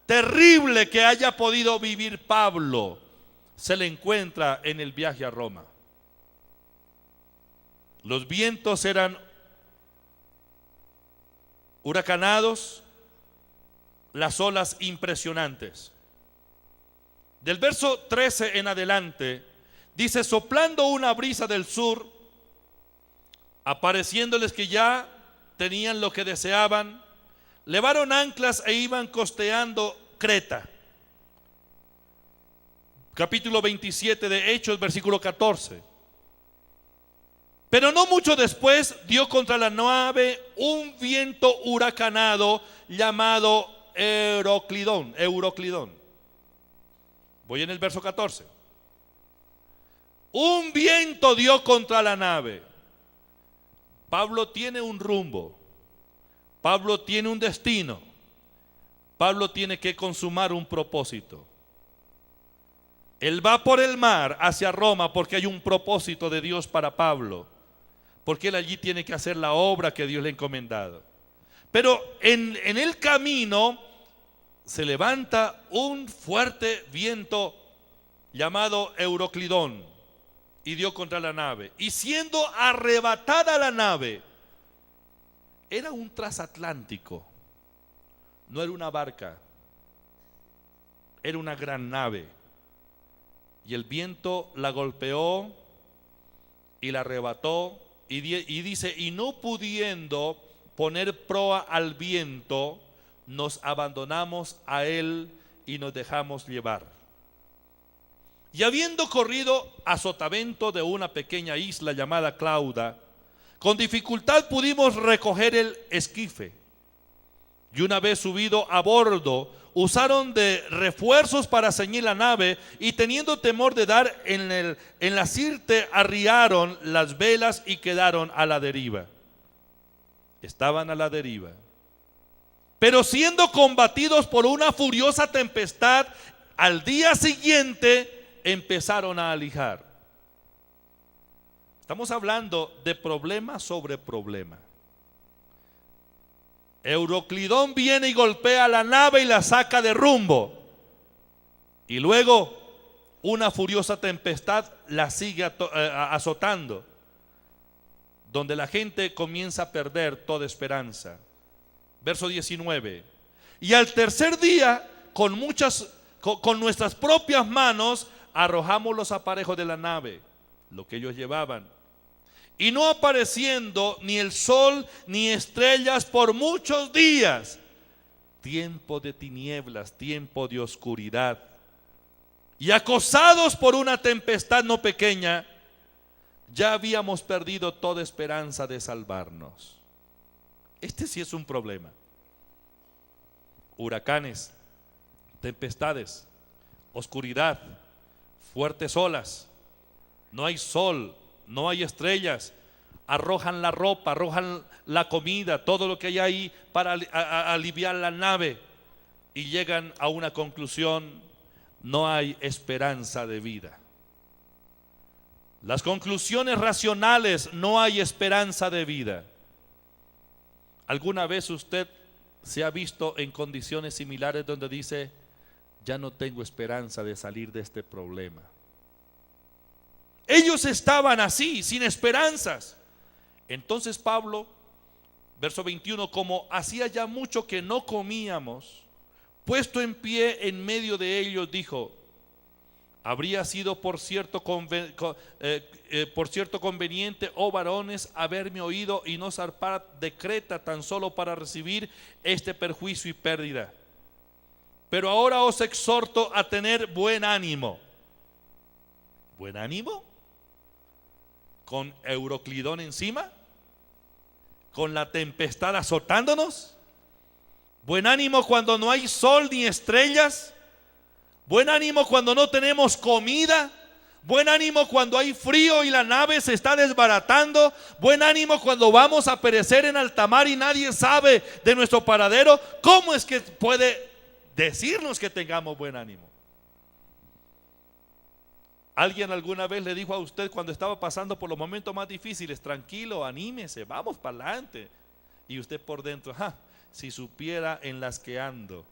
terrible que haya podido vivir Pablo se le encuentra en el viaje a Roma. Los vientos eran huracanados, las olas impresionantes. Del verso 13 en adelante dice: soplando una brisa del sur, apareciéndoles que ya tenían lo que deseaban, levaron anclas e iban costeando Creta. Capítulo 27 de Hechos, versículo 14. Pero no mucho después dio contra la nave un viento huracanado llamado Euroclidón. Voy en el verso 14. Un viento dio contra la nave. Pablo tiene un rumbo. Pablo tiene un destino. Pablo tiene que consumar un propósito. Él va por el mar hacia Roma porque hay un propósito de Dios para Pablo, porque él allí tiene que hacer la obra que Dios le ha encomendado. Pero en el camino se levanta un fuerte viento llamado Euroclidón y dio contra la nave. Y siendo arrebatada la nave, era un transatlántico, no era una barca, era una gran nave. Y el viento la golpeó y la arrebató y dice, y no pudiendo poner proa al viento, nos abandonamos a él y nos dejamos llevar. Y habiendo corrido a sotavento de una pequeña isla llamada Clauda, con dificultad pudimos recoger el esquife. Y una vez subido a bordo, usaron de refuerzos para ceñir la nave, y teniendo temor de dar en la sirte, arriaron las velas y quedaron a la deriva. Estaban a la deriva. Pero siendo combatidos por una furiosa tempestad, al día siguiente empezaron a alijar. Estamos hablando de problema sobre problema. Euroclidón viene y golpea la nave y la saca de rumbo. Y luego una furiosa tempestad la sigue azotando, donde la gente comienza a perder toda esperanza. Verso 19. Y al tercer día, con nuestras propias manos, arrojamos los aparejos de la nave, lo que ellos llevaban. Y no apareciendo ni el sol ni estrellas por muchos días, tiempo de tinieblas, tiempo de oscuridad, y acosados por una tempestad no pequeña, ya habíamos perdido toda esperanza de salvarnos. Este sí es un problema. Huracanes, tempestades, oscuridad, fuertes olas, no hay sol, no hay estrellas, arrojan la ropa, arrojan la comida, todo lo que hay ahí para aliviar la nave, y llegan a una conclusión: no hay esperanza de vida. Las conclusiones racionales: no hay esperanza de vida. ¿Alguna vez usted se ha visto en condiciones similares donde dice: ya no tengo esperanza de salir de este problema? Ellos estaban así, sin esperanzas. Entonces Pablo, verso 21, como hacía ya mucho que no comíamos, puesto en pie en medio de ellos, dijo: habría sido por cierto conveniente, oh varones, haberme oído y no zarpar de Creta tan solo para recibir este perjuicio y pérdida. Pero ahora os exhorto a tener buen ánimo. ¿Buen ánimo? ¿Con Euroclidón encima? ¿Con la tempestad azotándonos? ¿Buen ánimo cuando no hay sol ni estrellas? ¿Buen ánimo cuando no tenemos comida? ¿Buen ánimo cuando hay frío y la nave se está desbaratando? ¿Buen ánimo cuando vamos a perecer en alta mar y nadie sabe de nuestro paradero? ¿Cómo es que puede decirnos que tengamos buen ánimo? ¿Alguien alguna vez le dijo a usted cuando estaba pasando por los momentos más difíciles: tranquilo, anímese, vamos para adelante? Y usted por dentro: si supiera en las que ando,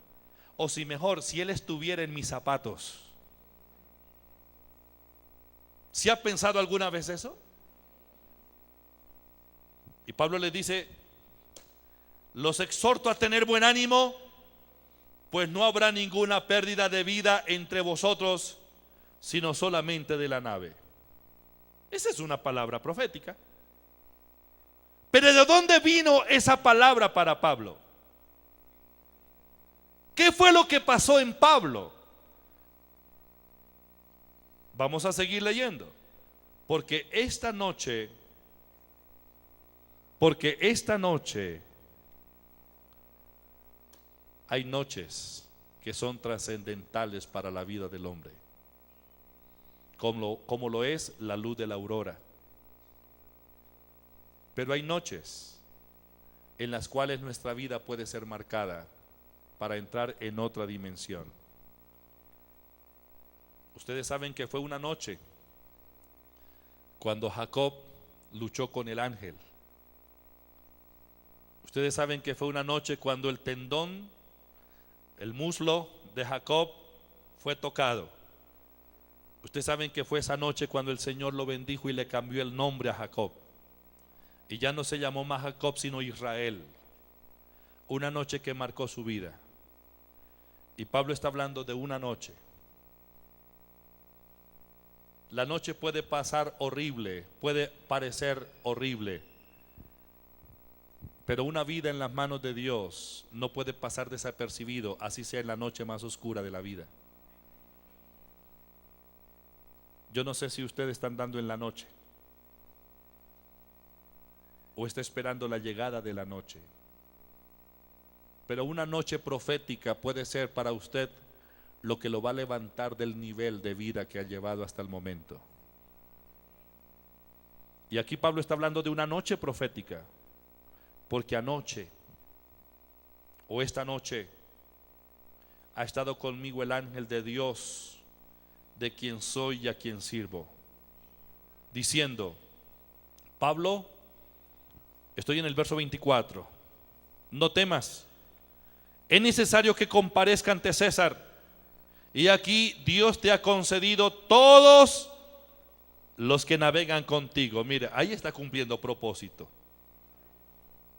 o si mejor, si él estuviera en mis zapatos. ¿Sí ha pensado alguna vez eso? Y Pablo le dice: los exhorto a tener buen ánimo, pues no habrá ninguna pérdida de vida entre vosotros, sino solamente de la nave. Esa es una palabra profética. Pero ¿de dónde vino esa palabra para Pablo? ¿Qué fue lo que pasó en Pablo? Vamos a seguir leyendo. Porque esta noche hay noches que son trascendentales para la vida del hombre, como lo es la luz de la aurora. Pero hay noches en las cuales nuestra vida puede ser marcada para entrar en otra dimensión. Ustedes saben que fue una noche cuando Jacob luchó con el ángel. Ustedes saben que fue una noche cuando el tendón, el muslo de Jacob fue tocado. Ustedes saben que fue esa noche cuando el Señor lo bendijo y le cambió el nombre a Jacob. Y ya no se llamó más Jacob sino Israel. Una noche que marcó su vida. Y Pablo está hablando de una noche. La noche puede pasar horrible, puede parecer horrible, pero una vida en las manos de Dios no puede pasar desapercibido, así sea en la noche más oscura de la vida. Yo no sé si ustedes están dando en la noche o está esperando la llegada de la noche, pero una noche profética puede ser para usted lo que lo va a levantar del nivel de vida que ha llevado hasta el momento. Y aquí Pablo está hablando de una noche profética, porque anoche o esta noche ha estado conmigo el ángel de Dios, de quien soy y a quien sirvo, diciendo: Pablo, estoy en el verso 24, no temas, es necesario que comparezca ante César. Y aquí Dios te ha concedido todos los que navegan contigo. Mire, ahí está cumpliendo propósito.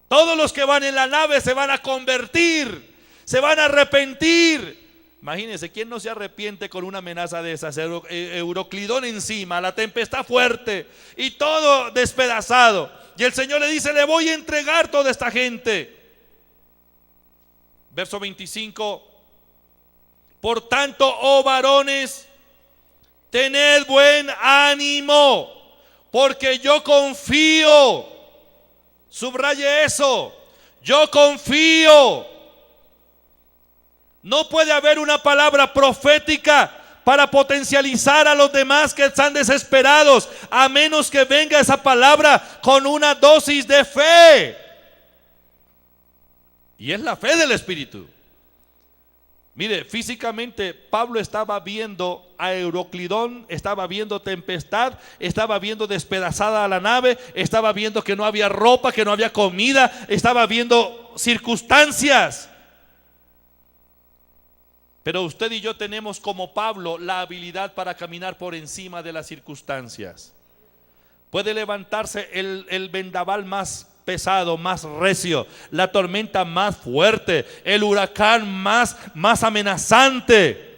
Todos los que van en la nave se van a convertir, se van a arrepentir. Imagínense, ¿quién no se arrepiente con una amenaza de esas? Euroclidón encima, la tempestad fuerte y todo despedazado. Y el Señor le dice: le voy a entregar toda esta gente. Verso 25. Por tanto, oh varones, tened buen ánimo, porque yo confío. Subraye eso. Yo confío. No puede haber una palabra profética para potencializar a los demás que están desesperados, a menos que venga esa palabra con una dosis de fe. Y es la fe del Espíritu. Mire, físicamente Pablo estaba viendo a Euroclidón, estaba viendo tempestad, estaba viendo despedazada la nave, estaba viendo que no había ropa, que no había comida, estaba viendo circunstancias. Pero usted y yo tenemos, como Pablo, la habilidad para caminar por encima de las circunstancias. Puede levantarse el vendaval más pesado, más recio, la tormenta más fuerte, el huracán más amenazante.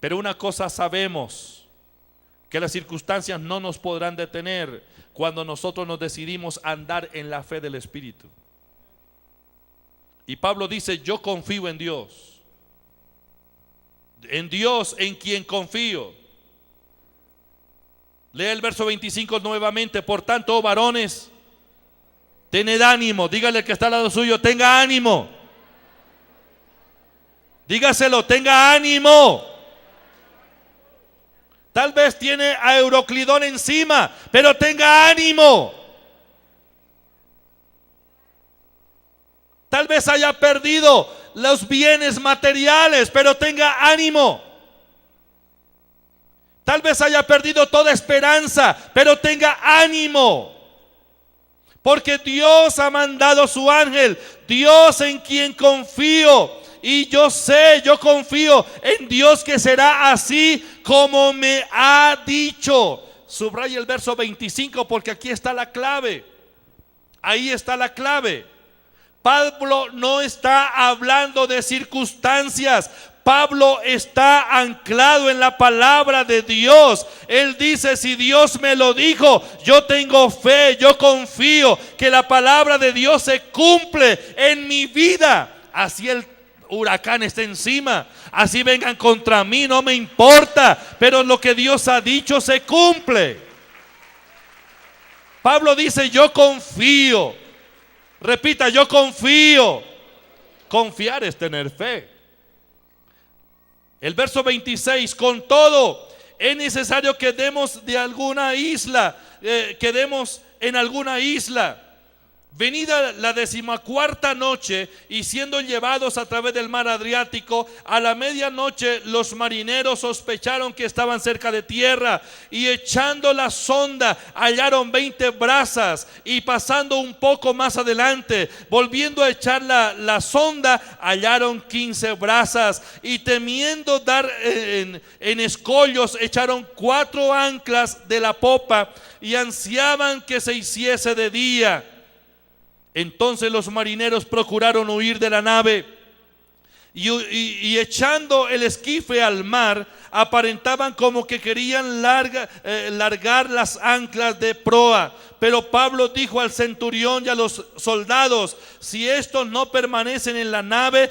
Pero una cosa sabemos, que las circunstancias no nos podrán detener cuando nosotros nos decidimos andar en la fe del Espíritu. Y Pablo dice: yo confío en Dios en quien confío. Lea el verso 25 nuevamente. Por tanto, oh varones, tened ánimo. Dígale al que está al lado suyo: tenga ánimo. Dígaselo: tenga ánimo. Tal vez tiene a Euroclidón encima, pero tenga ánimo. Tal vez haya perdido los bienes materiales, pero tenga ánimo. Tal vez haya perdido toda esperanza, pero tenga ánimo. Porque Dios ha mandado su ángel, Dios en quien confío. Y yo confío en Dios que será así como me ha dicho. Subraya el verso 25 porque aquí está la clave. Ahí está la clave. Pablo no está hablando de circunstancias. Pablo está anclado en la palabra de Dios. Él dice: si Dios me lo dijo, yo tengo fe, yo confío que la palabra de Dios se cumple en mi vida. Así el huracán está encima, así vengan contra mí, no me importa, pero lo que Dios ha dicho se cumple. Pablo dice: yo confío. Repita: yo confío. Confiar es tener fe. El verso 26: con todo, es necesario que demos de alguna isla, quedemos en alguna isla. Venida la 14ª noche y siendo llevados a través del mar Adriático, a la medianoche los marineros sospecharon que estaban cerca de tierra y echando la sonda hallaron 20 brazas, y pasando un poco más adelante, volviendo a echar la sonda, hallaron 15 brazas, y temiendo dar en escollos, echaron 4 anclas de la popa y ansiaban que se hiciese de día. Entonces los marineros procuraron huir de la nave y echando el esquife al mar, aparentaban como que querían largar las anclas de proa. Pero Pablo dijo al centurión y a los soldados: si estos no permanecen en la nave,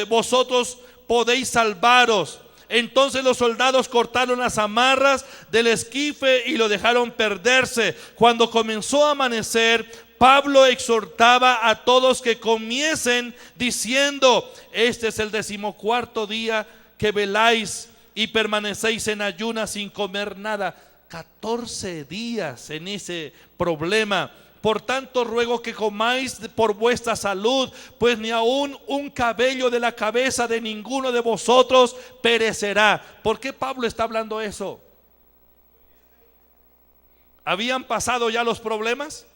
vosotros podéis salvaros. Entonces los soldados cortaron las amarras del esquife y lo dejaron perderse. Cuando comenzó a amanecer, Pablo exhortaba a todos que comiesen diciendo: este es el 14º día que veláis y permanecéis en ayunas sin comer nada. 14 días en ese problema. Por tanto ruego que comáis por vuestra salud, pues ni aun un cabello de la cabeza de ninguno de vosotros perecerá. ¿Por qué Pablo está hablando eso? ¿Habían pasado ya los problemas?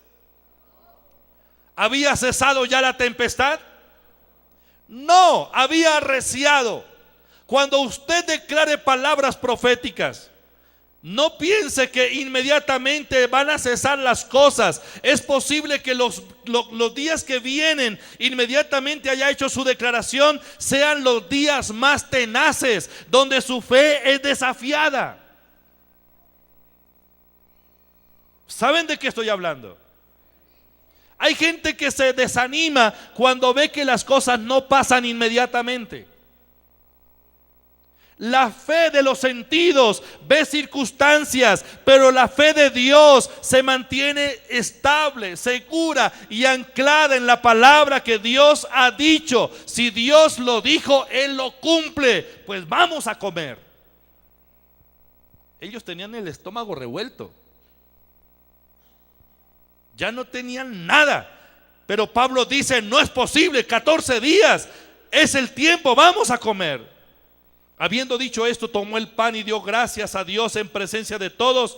¿Había cesado ya la tempestad? No, había arreciado. Cuando usted declare palabras proféticas, no piense que inmediatamente van a cesar las cosas. Es posible que los días que vienen, inmediatamente haya hecho su declaración, sean los días más tenaces, donde su fe es desafiada. ¿Saben de qué estoy hablando? Hay gente que se desanima cuando ve que las cosas no pasan inmediatamente. La fe de los sentidos ve circunstancias, pero la fe de Dios se mantiene estable, segura y anclada en la palabra que Dios ha dicho. Si Dios lo dijo, Él lo cumple. Pues vamos a comer. Ellos tenían el estómago revuelto. Ya no tenían nada. Pero Pablo dice: no es posible, 14 días es el tiempo, vamos a comer. Habiendo dicho esto, tomó el pan y dio gracias a Dios en presencia de todos,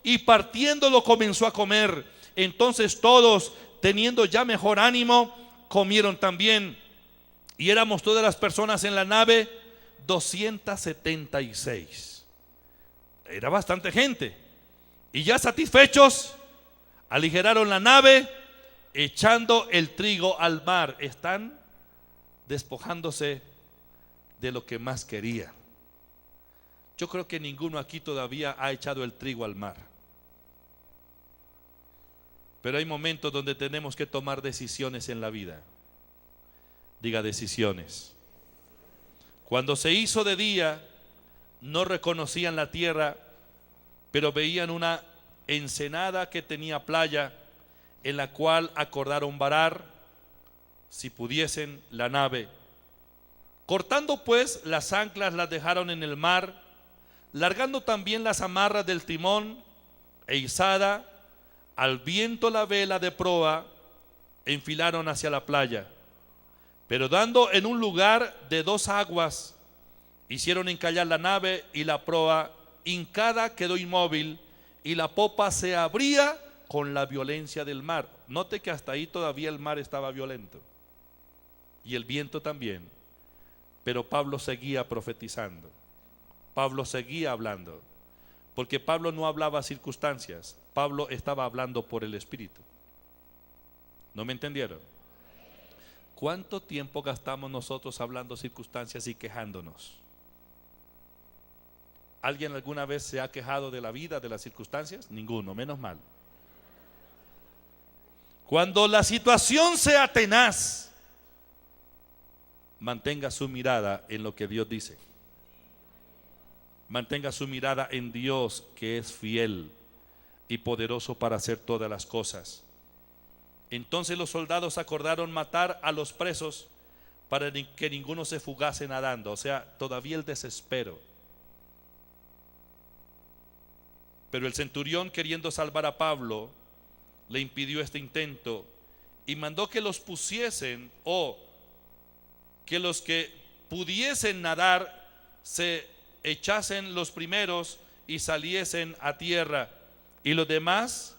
y partiéndolo comenzó a comer. Entonces todos, teniendo ya mejor ánimo, comieron también. Y éramos todas las personas en la nave 276. Era bastante gente. Y ya satisfechos, aligeraron la nave, echando el trigo al mar. Están despojándose de lo que más querían. Yo creo que ninguno aquí todavía ha echado el trigo al mar. Pero hay momentos donde tenemos que tomar decisiones en la vida. Diga: decisiones. Cuando se hizo de día, no reconocían la tierra, pero veían una ensenada que tenía playa, en la cual acordaron varar, si pudiesen, la nave. Cortando pues las anclas, las dejaron en el mar, largando también las amarras del timón, e izada al viento la vela de proa, enfilaron hacia la playa. Pero dando en un lugar de 2 aguas, hicieron encallar la nave, y la proa hincada quedó inmóvil, y la popa se abría con la violencia del mar. Note que hasta ahí todavía el mar estaba violento, y el viento también. Pero Pablo seguía profetizando. Pablo seguía hablando, porque Pablo no hablaba circunstancias. Pablo estaba hablando por el Espíritu. ¿No me entendieron? ¿Cuánto tiempo gastamos nosotros hablando circunstancias y quejándonos? ¿Alguien alguna vez se ha quejado de la vida, de las circunstancias? Ninguno, menos mal. Cuando la situación sea tenaz, mantenga su mirada en lo que Dios dice. Mantenga su mirada en Dios, que es fiel y poderoso para hacer todas las cosas. Entonces los soldados acordaron matar a los presos para que ninguno se fugase nadando. O sea, todavía el desespero. Pero el centurión, queriendo salvar a Pablo, le impidió este intento, y mandó que los pusiesen, o que los que pudiesen nadar se echasen los primeros y saliesen a tierra, y los demás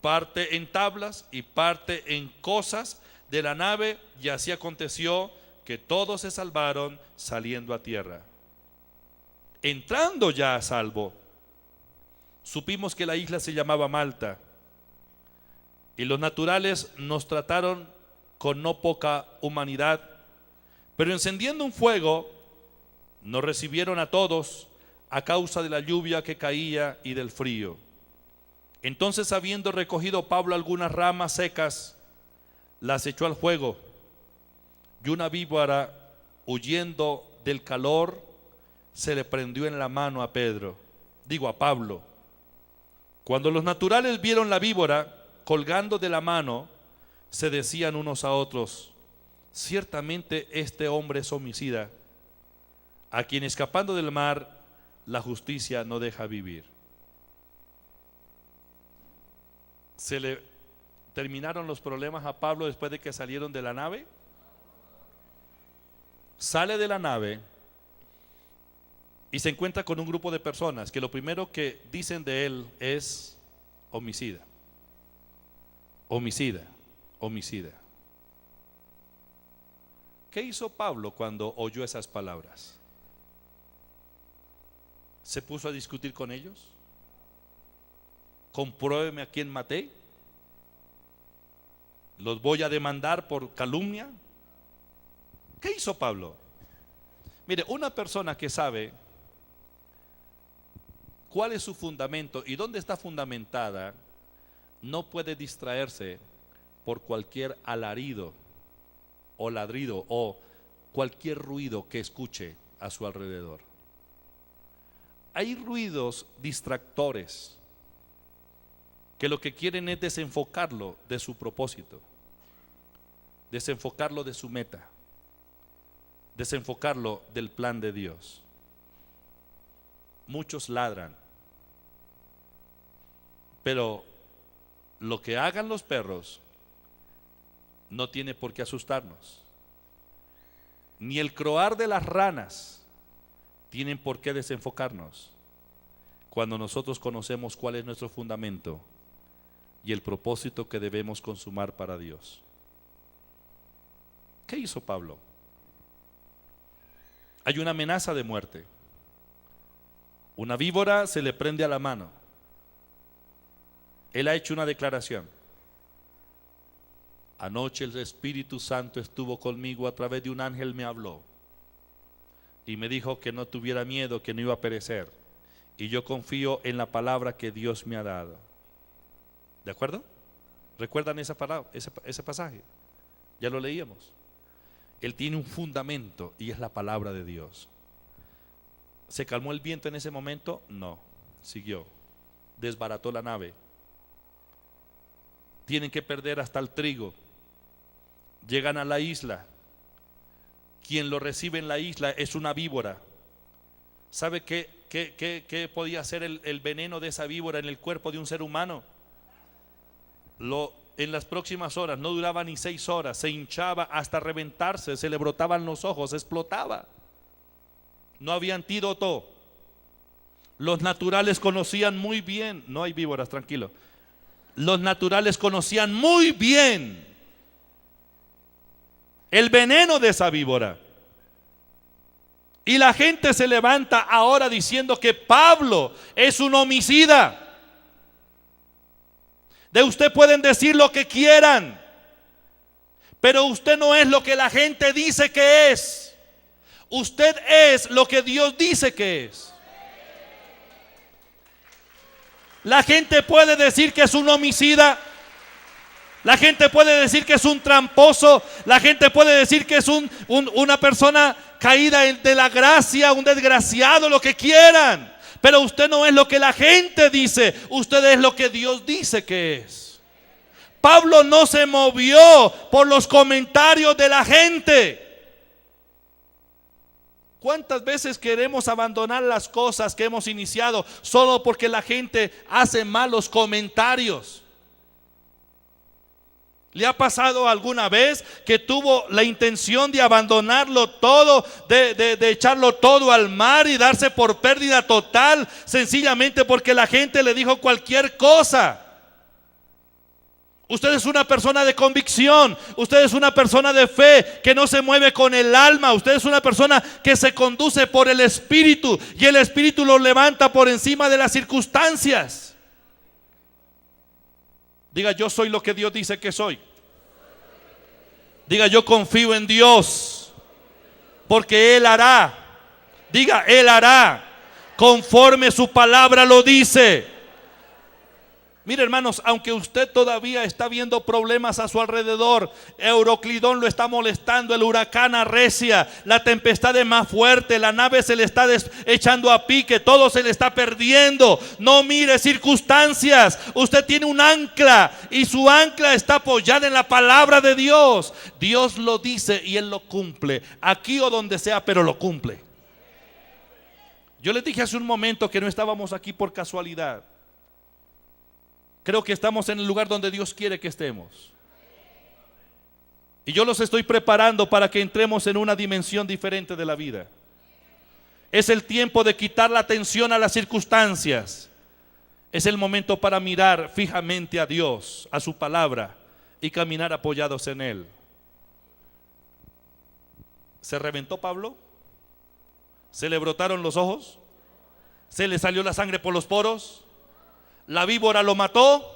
parte en tablas y parte en cosas de la nave, y así aconteció que todos se salvaron saliendo a tierra. Entrando ya a salvo, supimos que la isla se llamaba Malta, y los naturales nos trataron con no poca humanidad, pero encendiendo un fuego nos recibieron a todos a causa de la lluvia que caía y del frío. Entonces, habiendo recogido Pablo algunas ramas secas, las echó al fuego, y una víbora, huyendo del calor, se le prendió en la mano a Pablo. Cuando los naturales vieron la víbora colgando de la mano, se decían unos a otros: ciertamente este hombre es homicida, a quien escapando del mar la justicia no deja vivir. ¿Se le terminaron los problemas a Pablo después de que salieron de la nave? Sale de la nave y se encuentra con un grupo de personas que lo primero que dicen de él es homicida, homicida, homicida. ¿Qué hizo Pablo cuando oyó esas palabras? ¿Se puso a discutir con ellos? Compruébeme a quién maté, los voy a demandar por calumnia. ¿Qué hizo Pablo? Mire, una persona que sabe cuál es su fundamento y dónde está fundamentada, no puede distraerse por cualquier alarido o ladrido o cualquier ruido que escuche a su alrededor. Hay ruidos distractores que lo que quieren es desenfocarlo de su propósito, desenfocarlo de su meta, desenfocarlo del plan de Dios. Muchos ladran, pero lo que hagan los perros no tiene por qué asustarnos, ni el croar de las ranas tienen por qué desenfocarnos, cuando nosotros conocemos cuál es nuestro fundamento y el propósito que debemos consumar para Dios. ¿Qué hizo Pablo? Hay una amenaza de muerte. Una víbora se le prende a la mano. Él ha hecho una declaración: anoche el Espíritu Santo estuvo conmigo, a través de un ángel me habló y me dijo que no tuviera miedo, que no iba a perecer, y yo confío en la palabra que Dios me ha dado. ¿De acuerdo? ¿Recuerdan esa palabra, ese pasaje? Ya lo leíamos. Él tiene un fundamento y es la palabra de Dios. ¿Se calmó el viento en ese momento? No, siguió. Desbarató la nave. Tienen que perder hasta el trigo. Llegan a la isla. Quien lo recibe en la isla es una víbora. ¿Sabe qué podía hacer el veneno de esa víbora en el cuerpo de un ser humano? En las próximas horas, no duraba ni 6 horas, se hinchaba hasta reventarse, se le brotaban los ojos, explotaba. No había antídoto. Los naturales conocían muy bien, no hay víboras, tranquilo. Los naturales conocían muy bien el veneno de esa víbora. Y la gente se levanta ahora diciendo que Pablo es un homicida. De usted pueden decir lo que quieran, pero usted no es lo que la gente dice que es. Usted es lo que Dios dice que es. La gente puede decir que es un homicida, la gente puede decir que es un tramposo, la gente puede decir que es una persona caída de la gracia, un desgraciado, lo que quieran. Pero usted no es lo que la gente dice, usted es lo que Dios dice que es. Pablo no se movió por los comentarios de la gente. ¿Cuántas veces queremos abandonar las cosas que hemos iniciado solo porque la gente hace malos comentarios? ¿Le ha pasado alguna vez que tuvo la intención de abandonarlo todo, de echarlo todo al mar y darse por pérdida total, sencillamente porque la gente le dijo cualquier cosa? Usted es una persona de convicción, usted es una persona de fe que no se mueve con el alma, usted es una persona que se conduce por el Espíritu y el Espíritu lo levanta por encima de las circunstancias. Diga: yo soy lo que Dios dice que soy. Diga: yo confío en Dios, porque Él hará. Diga: Él hará conforme su palabra lo dice. Mire, hermanos, aunque usted todavía está viendo problemas a su alrededor, Euroclidón lo está molestando, el huracán arrecia, la tempestad es más fuerte, la nave se le está echando a pique, todo se le está perdiendo. No mire circunstancias, usted tiene un ancla y su ancla está apoyada en la palabra de Dios. Dios lo dice y Él lo cumple, aquí o donde sea, pero lo cumple. Yo les dije hace un momento que no estábamos aquí por casualidad. Creo que estamos en el lugar donde Dios quiere que estemos. Y yo los estoy preparando para que entremos en una dimensión diferente de la vida. Es el tiempo de quitar la atención a las circunstancias. Es el momento para mirar fijamente a Dios, a su palabra, y caminar apoyados en Él. ¿Se reventó Pablo? ¿Se le brotaron los ojos? ¿Se le salió la sangre por los poros? ¿La víbora lo mató?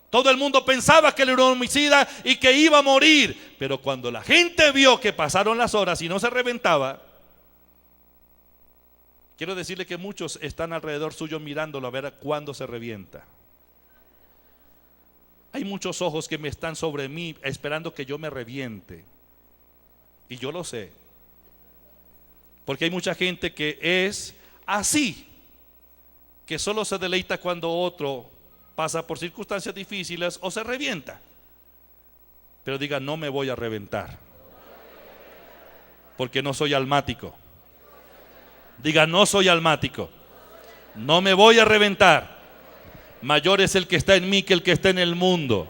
Todo el mundo pensaba que él era un homicida y que iba a morir. Pero cuando la gente vio que pasaron las horas y no se reventaba, quiero decirle que muchos están alrededor suyo mirándolo a ver cuándo se revienta. Hay muchos ojos que me están sobre mí esperando que yo me reviente. Y yo lo sé. Porque hay mucha gente que es así, que solo se deleita cuando otro pasa por circunstancias difíciles o se revienta. Pero diga: no me voy a reventar, porque no soy almático. Diga: no soy almático, no me voy a reventar. Mayor es el que está en mí que el que está en el mundo.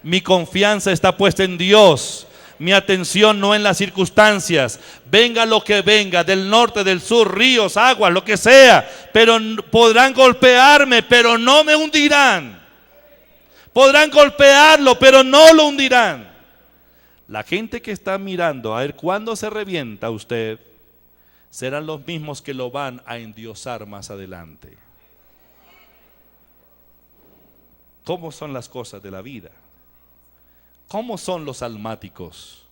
Mi confianza está puesta en Dios. Mi atención no en las circunstancias. Venga lo que venga, del norte, del sur, ríos, aguas, lo que sea. Pero podrán golpearme, pero no me hundirán. Podrán golpearlo, pero no lo hundirán. La gente que está mirando a ver cuándo se revienta usted, serán los mismos que lo van a endiosar más adelante. ¿Cómo son las cosas de la vida? ¿Cómo son los almáticos?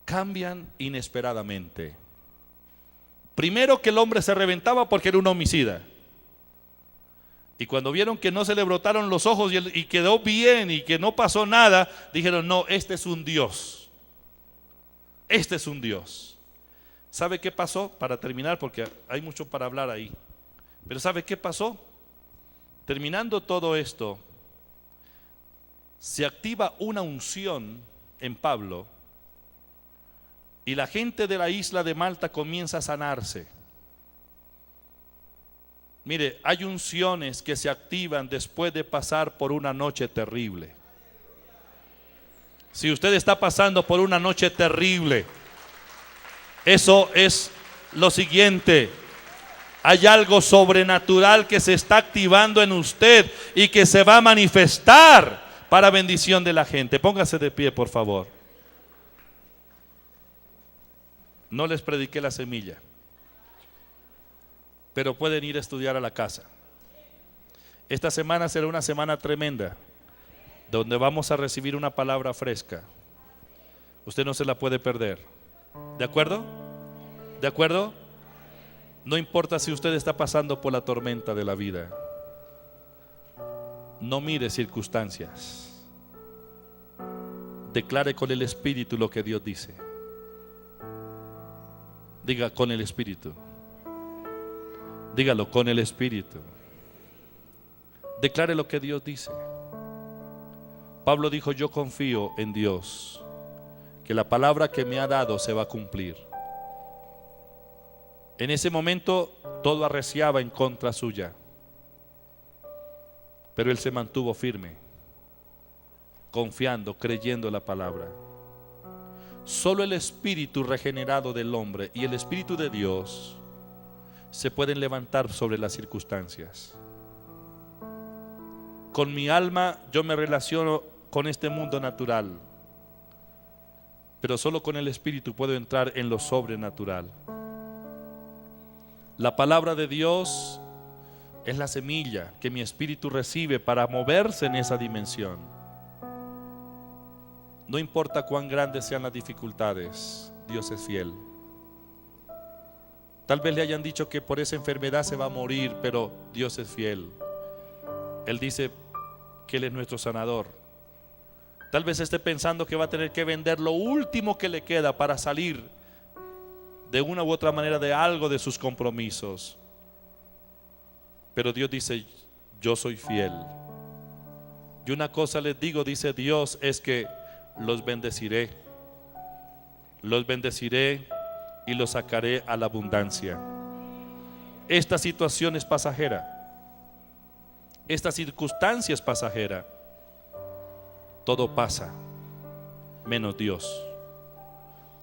Cambian inesperadamente. Primero, que el hombre se reventaba porque era un homicida. Y cuando vieron que no se le brotaron los ojos y quedó bien y que no pasó nada, dijeron: no, este es un Dios. Este es un Dios. ¿Sabe qué pasó? Para terminar, porque hay mucho para hablar ahí. Pero ¿sabe qué pasó? Terminando todo esto, se activa una unción en Pablo y la gente de la isla de Malta comienza a sanarse. Mire, hay unciones que se activan después de pasar por una noche terrible. Si usted está pasando por una noche terrible, eso es lo siguiente: hay algo sobrenatural que se está activando en usted y que se va a manifestar para bendición de la gente. Póngase de pie, por favor. No les prediqué la semilla, pero pueden ir a estudiar a la casa. Esta semana será una semana tremenda, donde vamos a recibir una palabra fresca. Usted no se la puede perder. ¿De acuerdo? ¿De acuerdo? No importa si usted está pasando por la tormenta de la vida. No mire circunstancias. Declare con el Espíritu lo que Dios dice. Diga: con el Espíritu. Dígalo: con el Espíritu. Declare lo que Dios dice. Pablo dijo: yo confío en Dios, que la palabra que me ha dado se va a cumplir. En ese momento todo arreciaba en contra suya, pero él se mantuvo firme. confiando, creyendo la palabra. Solo el espíritu regenerado del hombre y el espíritu de Dios se pueden levantar sobre las circunstancias. Con mi alma yo me relaciono con este mundo natural, pero solo con el espíritu puedo entrar en lo sobrenatural. La palabra de Dios es la semilla que mi espíritu recibe para moverse en esa dimensión. No importa cuán grandes sean las dificultades, Dios es fiel. Tal vez le hayan dicho que por esa enfermedad se va a morir, pero Dios es fiel. Él dice que Él es nuestro sanador. Tal vez esté pensando que va a tener que vender lo último que le queda para salir de una u otra manera de algo de sus compromisos. Pero Dios dice, yo soy fiel. Y una cosa les digo, dice Dios, es que los bendeciré y los sacaré a la abundancia. Esta situación es pasajera. Esta circunstancia es pasajera. Todo pasa, menos Dios.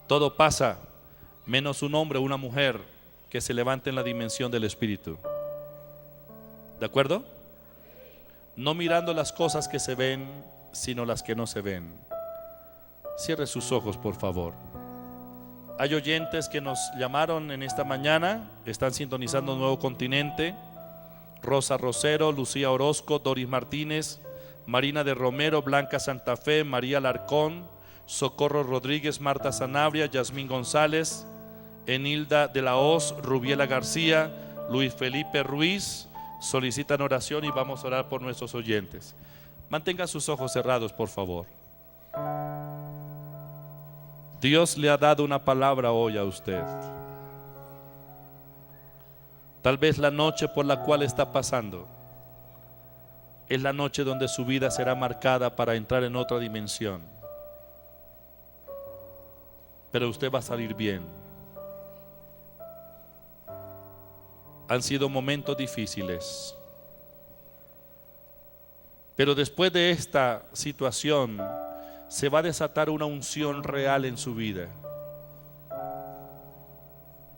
Todo pasa, menos un hombre o una mujer que se levante en la dimensión del Espíritu. ¿De acuerdo? No mirando las cosas que se ven, sino las que no se ven. Cierre sus ojos, por favor. Hay oyentes que nos llamaron en esta mañana, están sintonizando Nuevo Continente. Rosa Rosero, Lucía Orozco, Doris Martínez, Marina de Romero, Blanca Santa Fe, María Larcón, Socorro Rodríguez, Marta Sanabria, Yasmín González, Enilda de la Hoz, Rubiela García, Luis Felipe Ruiz solicitan oración y vamos a orar por nuestros oyentes. Mantenga sus ojos cerrados, por favor. Dios le ha dado una palabra hoy a usted. Tal vez la noche por la cual está pasando es la noche donde su vida será marcada para entrar en otra dimensión. Pero usted va a salir bien. Han sido momentos difíciles, pero después de esta situación se va a desatar una unción real en su vida,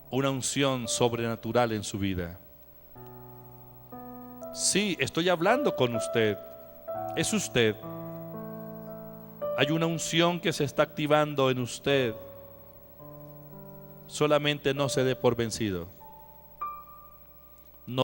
una unción sobrenatural en su vida. Sí, estoy hablando con usted, es usted. Hay una unción que se está activando en usted. Solamente no se dé por vencido.